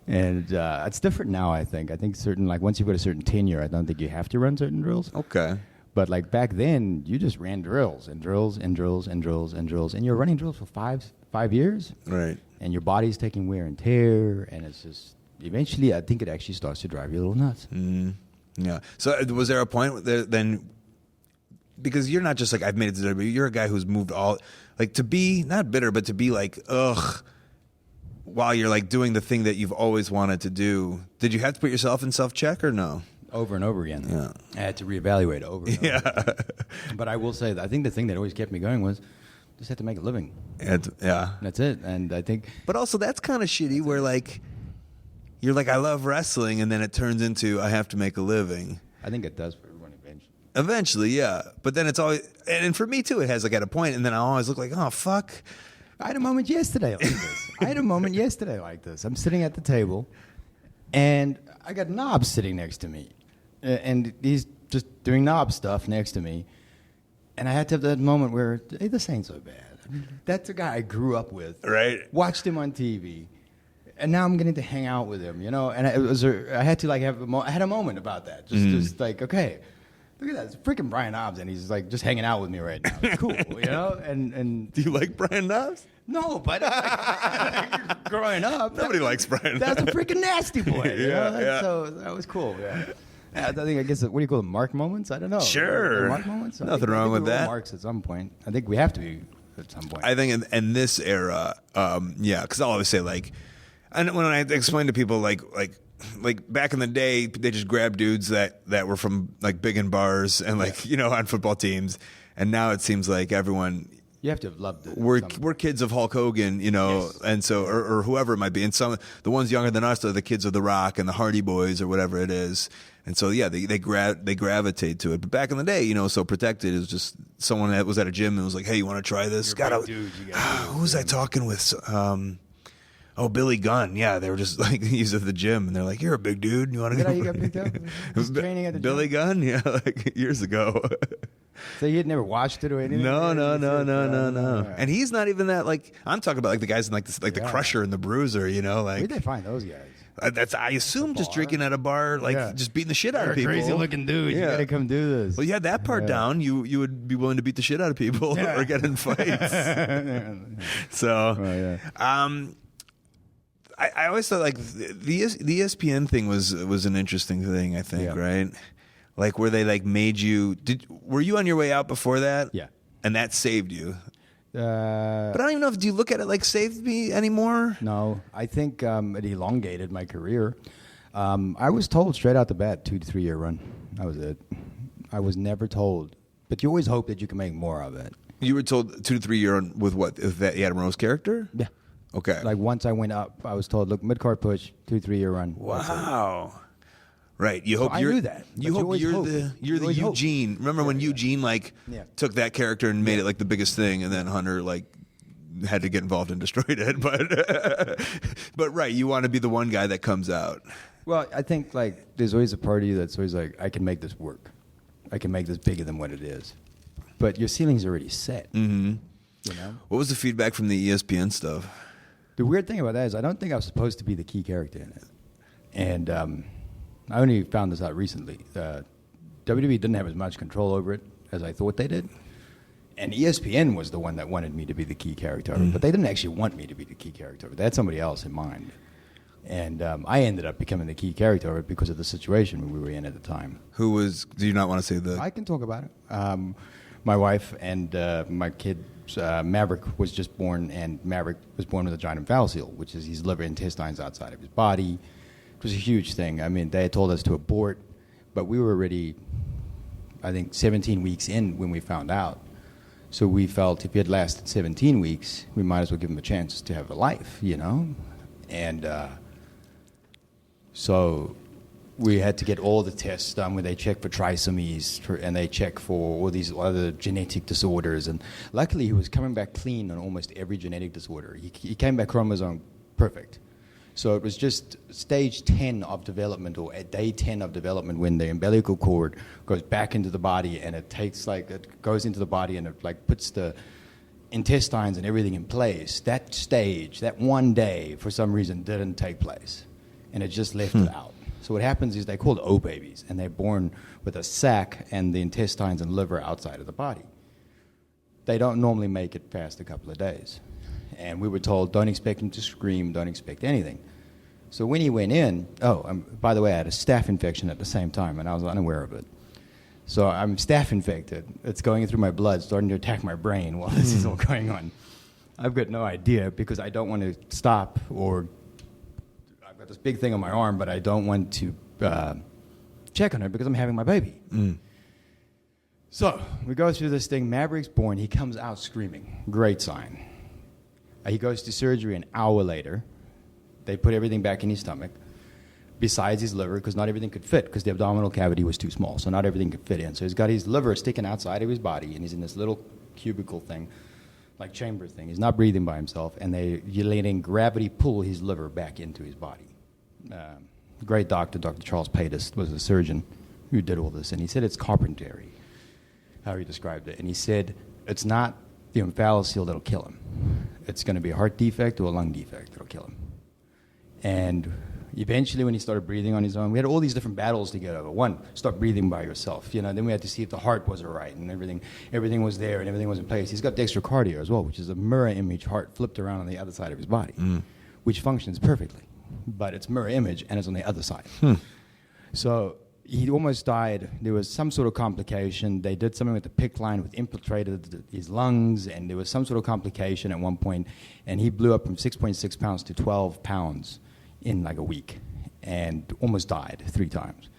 And it's different now, I think. I think once you've got a certain tenure, I don't think you have to run certain drills. Okay. But back then, you just ran drills and drills and drills and drills and drills. And you're running drills for five years. Right. And your body's taking wear and tear. And it's just, eventually, I think it actually starts to drive you a little nuts. Mm. Yeah. So was there a point then, because you're not just I've made it to WWE, you're a guy who's moved to be, not bitter, but to be while you're doing the thing that you've always wanted to do. Did you have to put yourself in self-check or no? Over and over again. Yeah. I had to reevaluate over and over again. But I will say that I think the thing that always kept me going was just had to make a living. Yeah. That's it. And I think... But also that's kind of shitty where you're I love wrestling and then it turns into I have to make a living. I think it does for everyone eventually. Eventually, yeah. But then it's always... And for me too, it has at a point and then I always look oh, fuck. I had a moment yesterday like this. I'm sitting at the table and I got Knob sitting next to me. And he's just doing knob stuff next to me. And I had to have that moment where, hey, this ain't so bad. That's a guy I grew up with. Right. Watched him on TV. And now I'm getting to hang out with him, And I had to have I had a moment about that. Just okay, look at that. It's freaking Brian Knobbs. And he's just hanging out with me right now. It's cool, And do you like Brian Knobbs? No, but growing up. Nobody likes Brian Knobbs. That's a freaking nasty boy. Yeah. So that was cool, yeah. I guess, what do you call them, mark moments? I don't know. Sure. Mark moments? Nothing wrong with that. Marks at some point. I think we have to be at some point. I think in this era, because I'll always say and when I explain to people like back in the day, they just grabbed dudes that were from big in bars and on football teams. And now it seems like everyone. You have to have loved it. We're kids of Hulk Hogan, Yes. and so or whoever it might be, and the ones younger than us are the kids of The Rock and the Hardy Boys or whatever it is, and so they gravitate to it. But back in the day, So Protected is just someone that was at a gym and was like, "Hey, you want to try this?" Who was I talking with? Billy Gunn. Yeah, they were just like he's at the gym, and they're like, "You're a big dude. You want to go?" You got picked up? Was training at the Billy gym? Gunn, yeah, like years ago. So you had never watched it or anything? No. Yeah. And he's not even that. Like I'm talking about, like the guys in the Crusher and the Bruiser. Where'd they find those guys? That's I assume just drinking at a bar, just beating the shit out of people. Crazy looking dude. You gotta come do this. Well, you had that part down. You would be willing to beat the shit out of people or get in fights. So, I always thought like the ESPN thing was an interesting thing. I think right. Like where they like made you. Were you on your way out before that? Yeah. And that saved you. But I don't even know if do you look at it like saved me anymore? No, I think it elongated my career. I was told straight out the bat 2 to 3 year run. That was it. I was never told, but you always hope that you can make more of it. You were told 2 to 3 year run with what? If that Adam Rose character? Yeah. Okay. Like once I went up, I was told, look, mid-card push, 2 3 year run. Wow. Right. You hope I you're knew that. You But hope you always you're hope. the You always hope. Eugene. Remember when Eugene took that character and made it like the biggest thing, and then Hunter had to get involved and destroyed it. But right, you want to be the one guy that comes out. Well, I think like there's always a party that's always like, I can make this work. I can make this bigger than what it is. But your ceiling's already set. Mm-hmm. What was the feedback from the ESPN stuff? The weird thing about that is I don't think I was supposed to be the key character in it. And I only found this out recently. WWE didn't have as much control over it as I thought they did. And ESPN was the one that wanted me to be the key character of it. But they didn't actually want me to be the key character of it. They had somebody else in mind. And I ended up becoming the key character of it because of the situation we were in at the time. Who was, do you not want to say the... I can talk about it. My wife and my kid, Maverick, was just born, and Maverick was born with a giant falloceal, which is his liver intestines outside of his body. It was a huge thing. I mean, they had told us to abort, but we were already, I think, 17 weeks in when we found out. So we felt if he had lasted 17 weeks, we might as well give him a chance to have a life, And so we had to get all the tests done where they check for trisomies and they check for all these other genetic disorders. And luckily, he was coming back clean on almost every genetic disorder. He came back chromosome perfect. So it was just stage 10 of development, or at day 10 of development, when the umbilical cord goes back into the body and it goes into the body and it puts the intestines and everything in place. That stage, that one day, for some reason, didn't take place. And it just left it out. So what happens is they're called O babies, and they're born with a sac and the intestines and liver outside of the body. They don't normally make it past a couple of days. And we were told, don't expect him to scream, don't expect anything. So when he went in, by the way, I had a staph infection at the same time, and I was unaware of it. So I'm staph infected. It's going through my blood, starting to attack my brain while this is all going on. I've got no idea because I don't want to stop, or I've got this big thing on my arm, but I don't want to check on it because I'm having my baby. So we go through this thing. Maverick's born. He comes out screaming. Great sign. He goes to surgery an hour later. They put everything back in his stomach, besides his liver, because not everything could fit, because the abdominal cavity was too small, so not everything could fit in. So he's got his liver sticking outside of his body, and he's in this little cubicle thing, like chamber thing. He's not breathing by himself, and you're letting gravity pull his liver back into his body. Great doctor, Dr. Charles Paytas, was a surgeon who did all this, and he said it's carpentry, how he described it. And he said it's not the umbilical that'll kill him. It's going to be a heart defect or a lung defect that'll kill him. And eventually, when he started breathing on his own, we had all these different battles to get over. One, start breathing by yourself. Then we had to see if the heart was all right, and everything was there, and everything was in place. He's got dextrocardia as well, which is a mirror image heart flipped around on the other side of his body, which functions perfectly. But it's mirror image, and it's on the other side. So he almost died. There was some sort of complication. They did something with the PICC line, which infiltrated his lungs, and there was some sort of complication at one point, and he blew up from 6.6 pounds to 12 pounds in like a week, and almost died 3 times.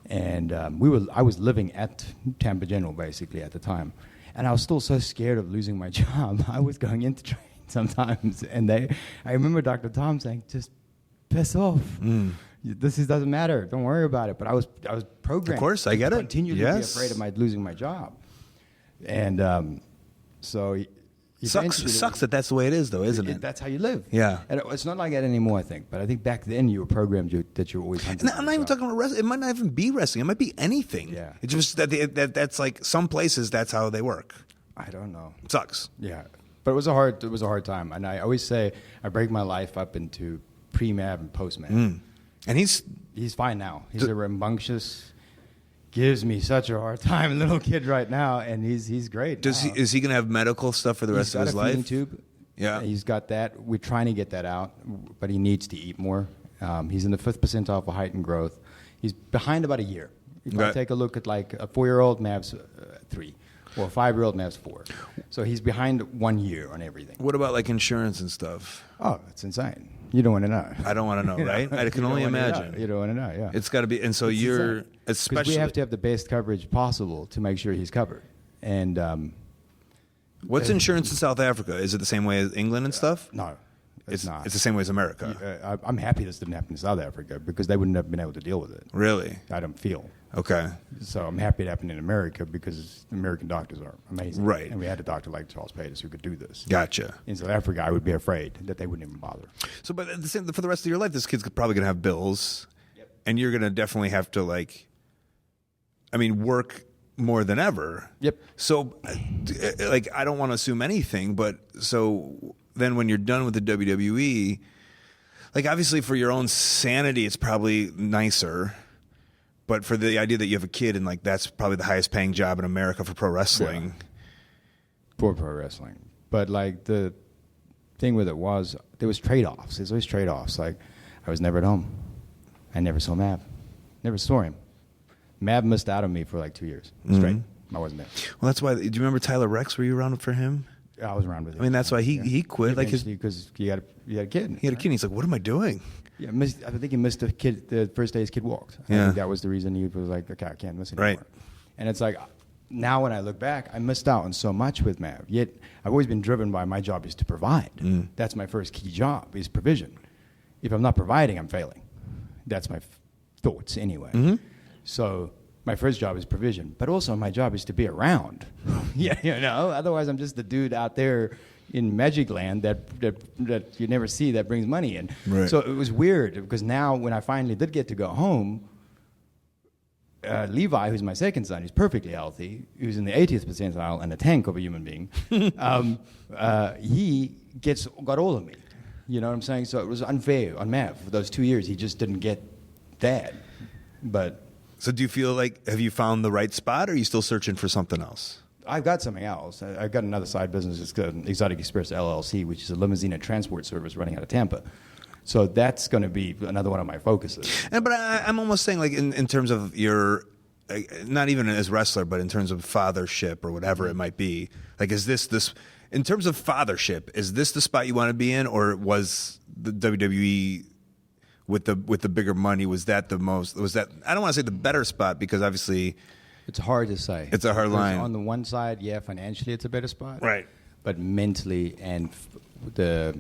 And I was living at Tampa General basically at the time, And I was still so scared of losing my job. I was going into training sometimes, and I remember Dr. Tom saying, "Just piss off. Doesn't matter. Don't worry about it." But I was programmed. Of course, I get it. Continue to be afraid of losing my job, and so. Sucks that that's the way it is, though, isn't it? That's how you live. Yeah. And it's not like that anymore, I think. But I think back then you were programmed that you're always hunting. I'm not even talking about wrestling. It might not even be wrestling. It might be anything. Yeah. It's just that's like some places that's how they work. I don't know. It sucks. Yeah. But it was a hard time. And I always say I break my life up into pre-Mav and post-Mav. And he's fine now. He's a rambunctious, gives me such a hard time little kid right now, and he's great. Is he going to have medical stuff for the rest of his life? He's got a feeding tube. Yeah, he's got that. We're trying to get that out, but he needs to eat more. He's in the 5th percentile for height and growth. He's behind about a year. If I take a look at like a 4-year-old, Mav's 3, or a 5-year-old, Mav's 4. So he's behind 1 year on everything. What about like insurance and stuff? Oh, it's insane. You don't want to know. I don't want to know, right? I can only imagine. You don't want to know, yeah. It's got to be, and so you're especially because we have to have the best coverage possible to make sure he's covered. And what's insurance in South Africa? Is it the same way as England and stuff? No, it's not. It's the same way as America. I'm happy this didn't happen in South Africa because they wouldn't have been able to deal with it. Really? I don't feel. Okay. So I'm happy it happened in America because American doctors are amazing. Right. And we had a doctor like Charles Peters who could do this. Gotcha. In South Africa, I would be afraid that they wouldn't even bother. So, but at the same, for the rest of your life, this kid's probably going to have bills. Yep. And you're going to definitely have to, work more than ever. Yep. So, I don't want to assume anything, but so then when you're done with the WWE, obviously for your own sanity, it's probably nicer. But for the idea that you have a kid and that's probably the highest paying job in America for pro wrestling. Yeah. For pro wrestling. But the thing with it was there was trade-offs. There's always trade-offs. I was never at home. I never saw Mav. Never saw him. Mav missed out on me for 2 years straight. I wasn't there. Well, that's why. Do you remember Tyler Rex? Were you around for him? I was around with him. That's why he quit. Because he had a kid. He had a kid. And he's like, "What am I doing?" Yeah, I think he missed the first day his kid walked. I think that was the reason he was like, "Okay, I can't miss anymore." Right. And it's now when I look back, I missed out on so much with Mav. Yet I've always been driven by my job is to provide. That's my first key job is provision. If I'm not providing, I'm failing. That's my thoughts anyway. So my first job is provision, but also my job is to be around. Otherwise I'm just the dude out there in Magic Land that you never see that brings money in. Right. So it was weird because now when I finally did get to go home, Levi, who's my second son, who's perfectly healthy, who's in the 80th percentile and a tank of a human being, he got all of me. You know what I'm saying? So it was unfair on Mav. For those 2 years, he just didn't get that. But so do you feel have you found the right spot, or are you still searching for something else? I've got something else. I've got another side business. It's Exotic Express LLC, which is a limousine and transport service running out of Tampa. So that's going to be another one of my focuses. But I'm almost saying, in terms of your, not even as wrestler, but in terms of fathership or whatever it might be. Is this in terms of fathership? Is this the spot you want to be in, or was the WWE with the bigger money? Was that the most? Was that, I don't want to say the better spot because obviously. It's hard to say. It's a hard line. On the one side, financially it's a better spot. Right. But mentally and the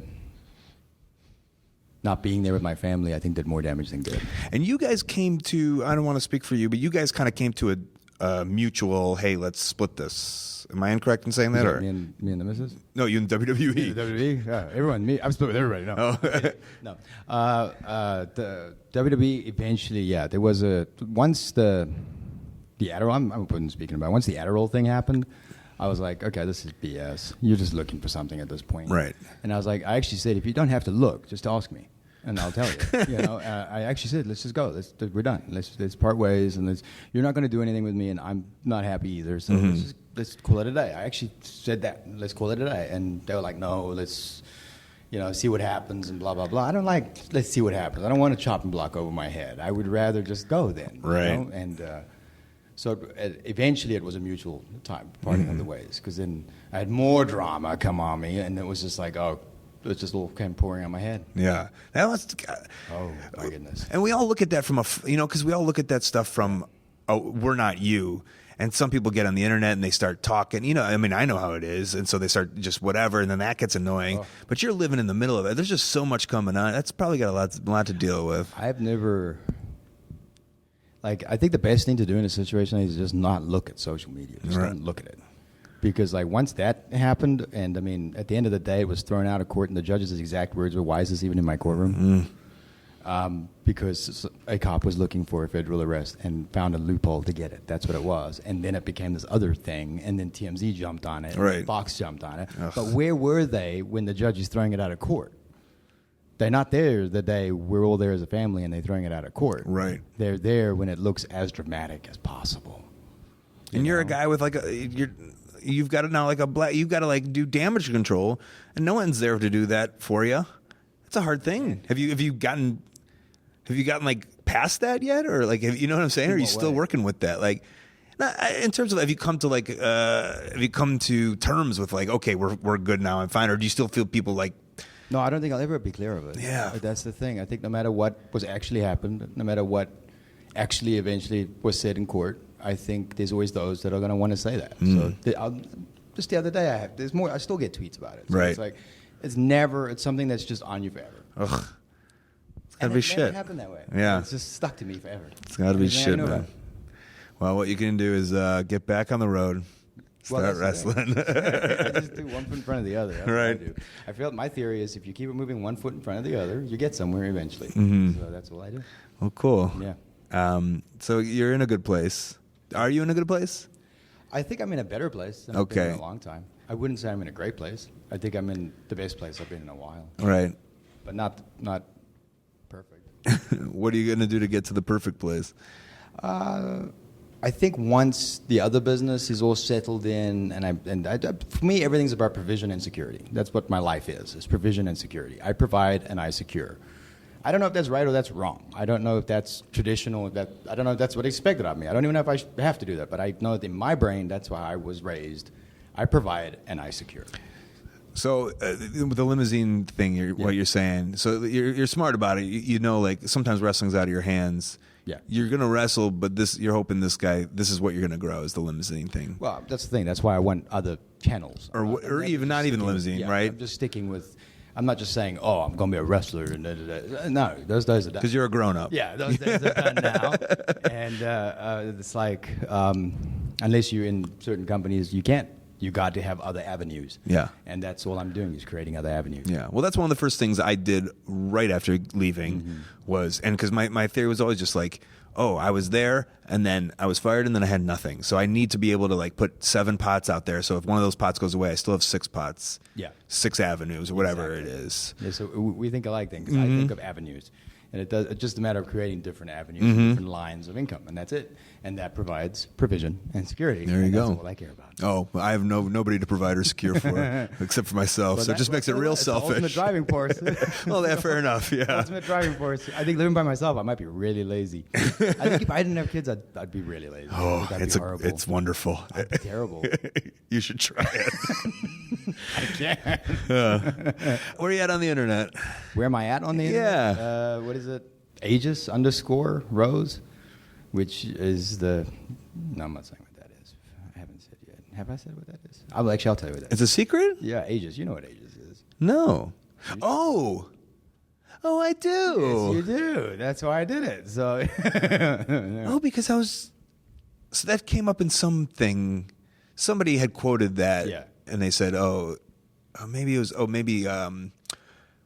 not being there with my family, I think did more damage than good. And you guys came to, I don't want to speak for you, but you guys kind of came to a mutual, hey, let's split this. Am I incorrect in saying that? Or me and the missus? No, you in WWE. Yeah, WWE? Yeah, everyone. Me. I'm split with everybody. No. Oh. No. The WWE eventually, there was once the Adderall, I'm speaking about. Once the Adderall thing happened, I was like, okay, this is BS. You're just looking for something at this point. Right. And I was like, I actually said, if you don't have to look, just ask me, and I'll tell you. I actually said, let's just go. We're done. Let's part ways, and you're not going to do anything with me, and I'm not happy either. So let's call it a day. I actually said that. Let's call it a day. And they were like, no, let's see what happens and blah, blah, blah. I don't let's see what happens. I don't want to chop and block over my head. I would rather just go then. Right. And so eventually it was a mutual parting of the ways, because then I had more drama come on me, and it was just like, oh, it just all came pouring on my head. Yeah. That was, oh, my goodness. And we all look at that from because we all look at that stuff from, oh, we're not you. And some people get on the internet and they start talking. You know, I mean, I know how it is, and so they start just whatever, and then that gets annoying. Oh. But you're living in the middle of it. There's just so much coming on. That's probably got a lot to deal with. I've never. Like, I think the best thing to do in a situation is just not look at social media. Just Right. don't look at it. Because, like, once that happened, and I mean, at the end of the day, it was thrown out of court, and the judge's exact words were, "Why is this even in my courtroom?" Because a cop was looking for a federal arrest and found a loophole to get it. That's what it was. And then it became this other thing, and then TMZ jumped on it, Right. and Fox jumped on it. Ugh. But where were they when the judge is throwing it out of court? They're not there the day we're all there as a family and they're throwing it out of court. Right. They're there when it looks as dramatic as possible. And you're a know? guy with like you've got to now like you've got to like do damage control, and no one's there to do that for you. It's a hard thing. Have you gotten like past that yet, or like you know what I'm saying? Or are you still way? working with that? Like, in terms of have you come to terms with like, okay, we're good now, I'm fine, or do you still feel people like? No, I don't think I'll ever be clear of it. Yeah. That's the thing. I think no matter what was actually happened, no matter what actually eventually was said in court, I think there's always those that are going to want to say that. So just the other day, there's more. I still get tweets about it. So Right. It's like it's something that's just on you forever. Ugh, it's gotta And be it shit. never happened that way. Yeah. It's just stuck to me forever. It's gotta be Everything I shit, know man. about. Well, what you can do is get back on the road, start that's the thing. wrestling. I just do one foot in front of the other. That's Right. what I do. I feel my theory is if you keep it moving one foot in front of the other, you get somewhere eventually. So that's all I do. Well, cool. Yeah. So you're in a good place. Are you in a good place? I think I'm in a better place than I've been in Okay. a long time. I wouldn't say I'm in a great place. I think I'm in the best place I've been in a while, Right. but not perfect. What are you going to do to get to the perfect place? I think once the other business is all settled in, for me, everything's about provision and security. That's what my life is provision and security. I provide and I secure. I don't know if that's right or that's wrong. I don't know if that's traditional. I don't know if that's what expected of me. I don't even know if I have to do that. But I know that in my brain, that's why I was raised. I provide and I secure. So with the limousine thing, what you're saying, so you're smart about it. You know, like sometimes wrestling's out of your hands. Yeah. You're going to wrestle, but you're hoping this is what you're going to grow is the limousine thing. Well, that's the thing. That's why I want other channels. Or even not even the limousine, Yeah, right? I'm just sticking with. I'm not just saying, oh, I'm going to be a wrestler. And no, those days are done. Because you're a grown up. Yeah, those days are done now. And it's like, unless you're in certain companies, you can't. You got to have other avenues. Yeah. And that's all I'm doing is creating other avenues. Yeah. Well, that's one of the first things I did right after leaving was, and because my theory was always just like, oh, I was there and then I was fired and then I had nothing. So I need to be able to like put 7 pots out there. So if one of those pots goes away, I still have 6 pots. Yeah. 6 avenues or whatever Exactly. it is. Yeah, so we think alike then, because I think of avenues. And it's just a matter of creating different avenues, different lines of income, and that's it. And that provides provision and security. There you and go. That's all I care about. Oh, I have nobody to provide or secure for except for myself. But So it just makes it real it's the ultimate selfish. driving force. Well, yeah, fair enough. Yeah. Ultimate driving force. I think living by myself, I might be really lazy. I think if I didn't have kids, I'd be really lazy. Oh, That'd be horrible. it's wonderful. I'd be terrible. You should try it. I can't. Where are you at on the internet? Where am I at on the internet? What is it? Aegis_Rose, which is the. No, I'm not saying what that is. I haven't said yet. Have I said what that is? I'll tell you what that is. It's a secret? Yeah, Aegis. You know what Aegis is. No. Oh, I do. Yes, you do. That's why I did it. So. Oh, because so that came up in something. Somebody had quoted that. Yeah. And they said,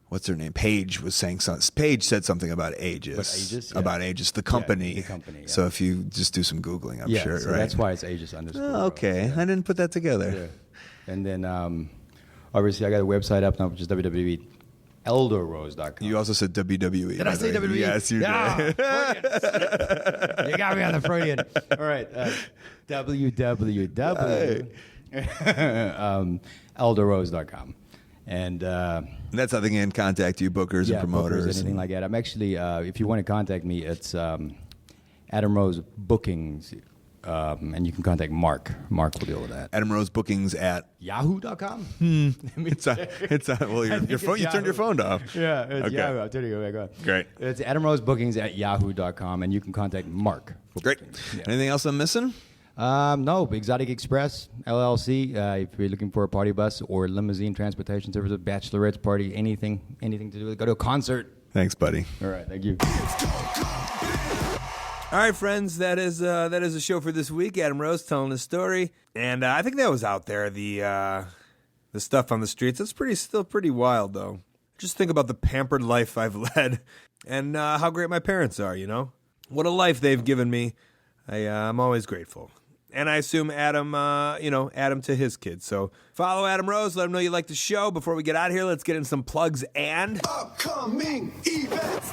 what's her name? Paige was saying something. Paige said something about Aegis. What, Aegis? Yeah. About Aegis, the company. the company, yeah. So if you just do some Googling, I'm sure, so right? that's why it's Aegis_. Oh, okay. I didn't put that together. Yeah. And then, obviously, I got a website up now, which is www.eldorrose.com. You also said WWE. Did I say WWE? Yes, you Yeah, did. Freudian. You got me on the Freudian. All right. www.eldorrose.com. And That's how they can contact you, bookers and promoters. bookers, anything like that. I'm actually, if you want to contact me, it's Adam Rose Bookings, and you can contact Mark. Mark will deal with that. Adam Rose Bookings at Yahoo.com? it's well, your phone. You turned your phone off. Yeah, it's Okay. Yahoo. I'm turning it back on. Great. It's Adam Rose Bookings at Yahoo.com, and you can contact Mark. For Great. bookings. Yeah. Anything else I'm missing? No, Exotic Express, LLC. If you're looking for a party bus or limousine transportation services, bachelorette party, anything to do with it. Go to a concert. Thanks, buddy. All right, thank you. All right, friends, that is a show for this week. Adam Rose telling his story, and I think that was out there. The stuff on the streets. It's still pretty wild, though. Just think about the pampered life I've led, and how great my parents are. What a life they've given me. I'm always grateful. And I assume Adam, Adam to his kids. So follow Adam Rose. Let him know you like the show. Before we get out of here, let's get in some plugs and Upcoming events.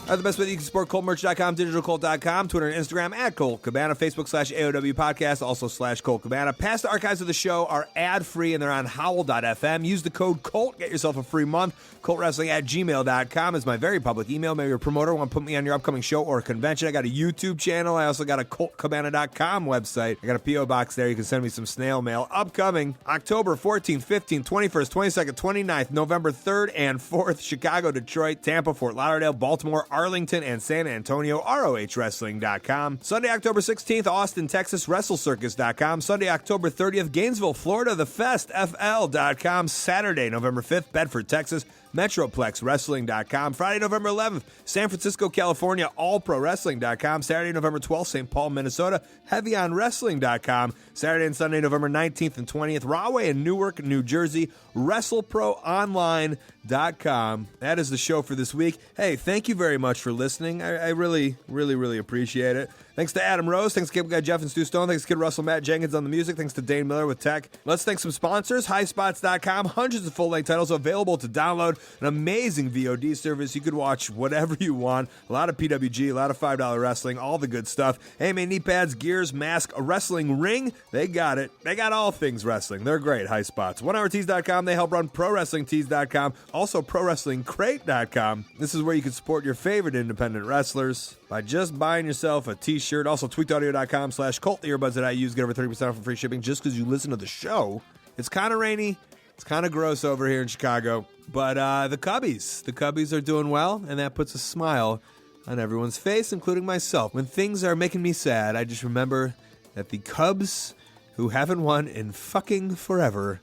The best way that you can support ColtMerch.com, DigitalColt.com, Twitter and Instagram at Colt Cabana, Facebook /AOW Podcast, also /Colt Cabana. Past archives of the show are ad-free and they're on Howl.fm. Use the code COLT, get yourself a free month. ColtWrestling@gmail.com is my very public email. Maybe you're a promoter, want to put me on your upcoming show or a convention. I got a YouTube channel. I also got a ColtCabana.com website. I got a P.O. box there. You can send me some snail mail. Upcoming October 14th, 15th, 21st, 22nd, 29th, November 3rd and 4th, Chicago, Detroit, Tampa, Fort Lauderdale, Baltimore, Arlington, and San Antonio, ROHWrestling.com. Sunday, October 16th, Austin, Texas, WrestleCircus.com. Sunday, October 30th, Gainesville, Florida, The Fest, FL.com. Saturday, November 5th, Bedford, Texas, MetroplexWrestling.com. Friday, November 11th, San Francisco, California, AllProWrestling.com. Saturday, November 12th, St. Paul, Minnesota, HeavyOnWrestling.com. Saturday and Sunday, November 19th and 20th, Rahway and Newark, New Jersey, WrestleProOnline.com. That is the show for this week. Hey, thank you very much for listening. I really, really, really appreciate it. Thanks to Adam Rose. Thanks to Cable Guy Jeff and Stu Stone. Thanks to Kid Russell, Matt Jenkins on the music. Thanks to Dane Miller with tech. Let's thank some sponsors. HighSpots.com. Hundreds of full-length titles available to download. An amazing VOD service. You could watch whatever you want. A lot of PWG, a lot of $5 wrestling, all the good stuff. Hey, man, knee pads, gears, mask, a wrestling ring. They got it. They got all things wrestling. They're great. HighSpots. OneHourTees.com. They help run ProWrestlingTees.com. Also, ProWrestlingCrate.com. This is where you can support your favorite independent wrestlers by just buying yourself a t-shirt. Also, tweakedaudio.com/Colt. The earbuds that I use get over 30% off for free shipping just because you listen to the show. It's kind of rainy. It's kind of gross over here in Chicago. But the Cubbies are doing well, and that puts a smile on everyone's face, including myself. When things are making me sad, I just remember that the Cubs, who haven't won in fucking forever,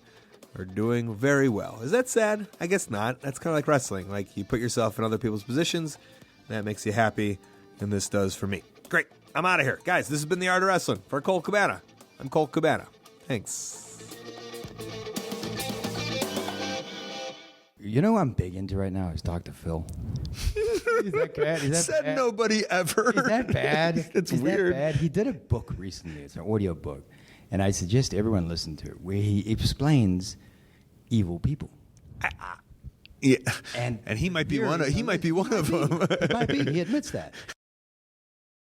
are doing very well. Is that sad? I guess not. That's kind of like wrestling. Like, you put yourself in other people's positions, that makes you happy, and this does for me. Great. I'm out of here. Guys, this has been The Art of Wrestling. For Colt Cabana, I'm Colt Cabana. Thanks. You know what I'm big into right now is Dr. Phil. Is that bad? Is that Said bad? nobody ever. Is that bad? It's Is weird. That bad? He did a book recently. It's an audio book. And I suggest everyone listen to it, where he explains evil people. Yeah. And he might be one of them. He might be. He admits that.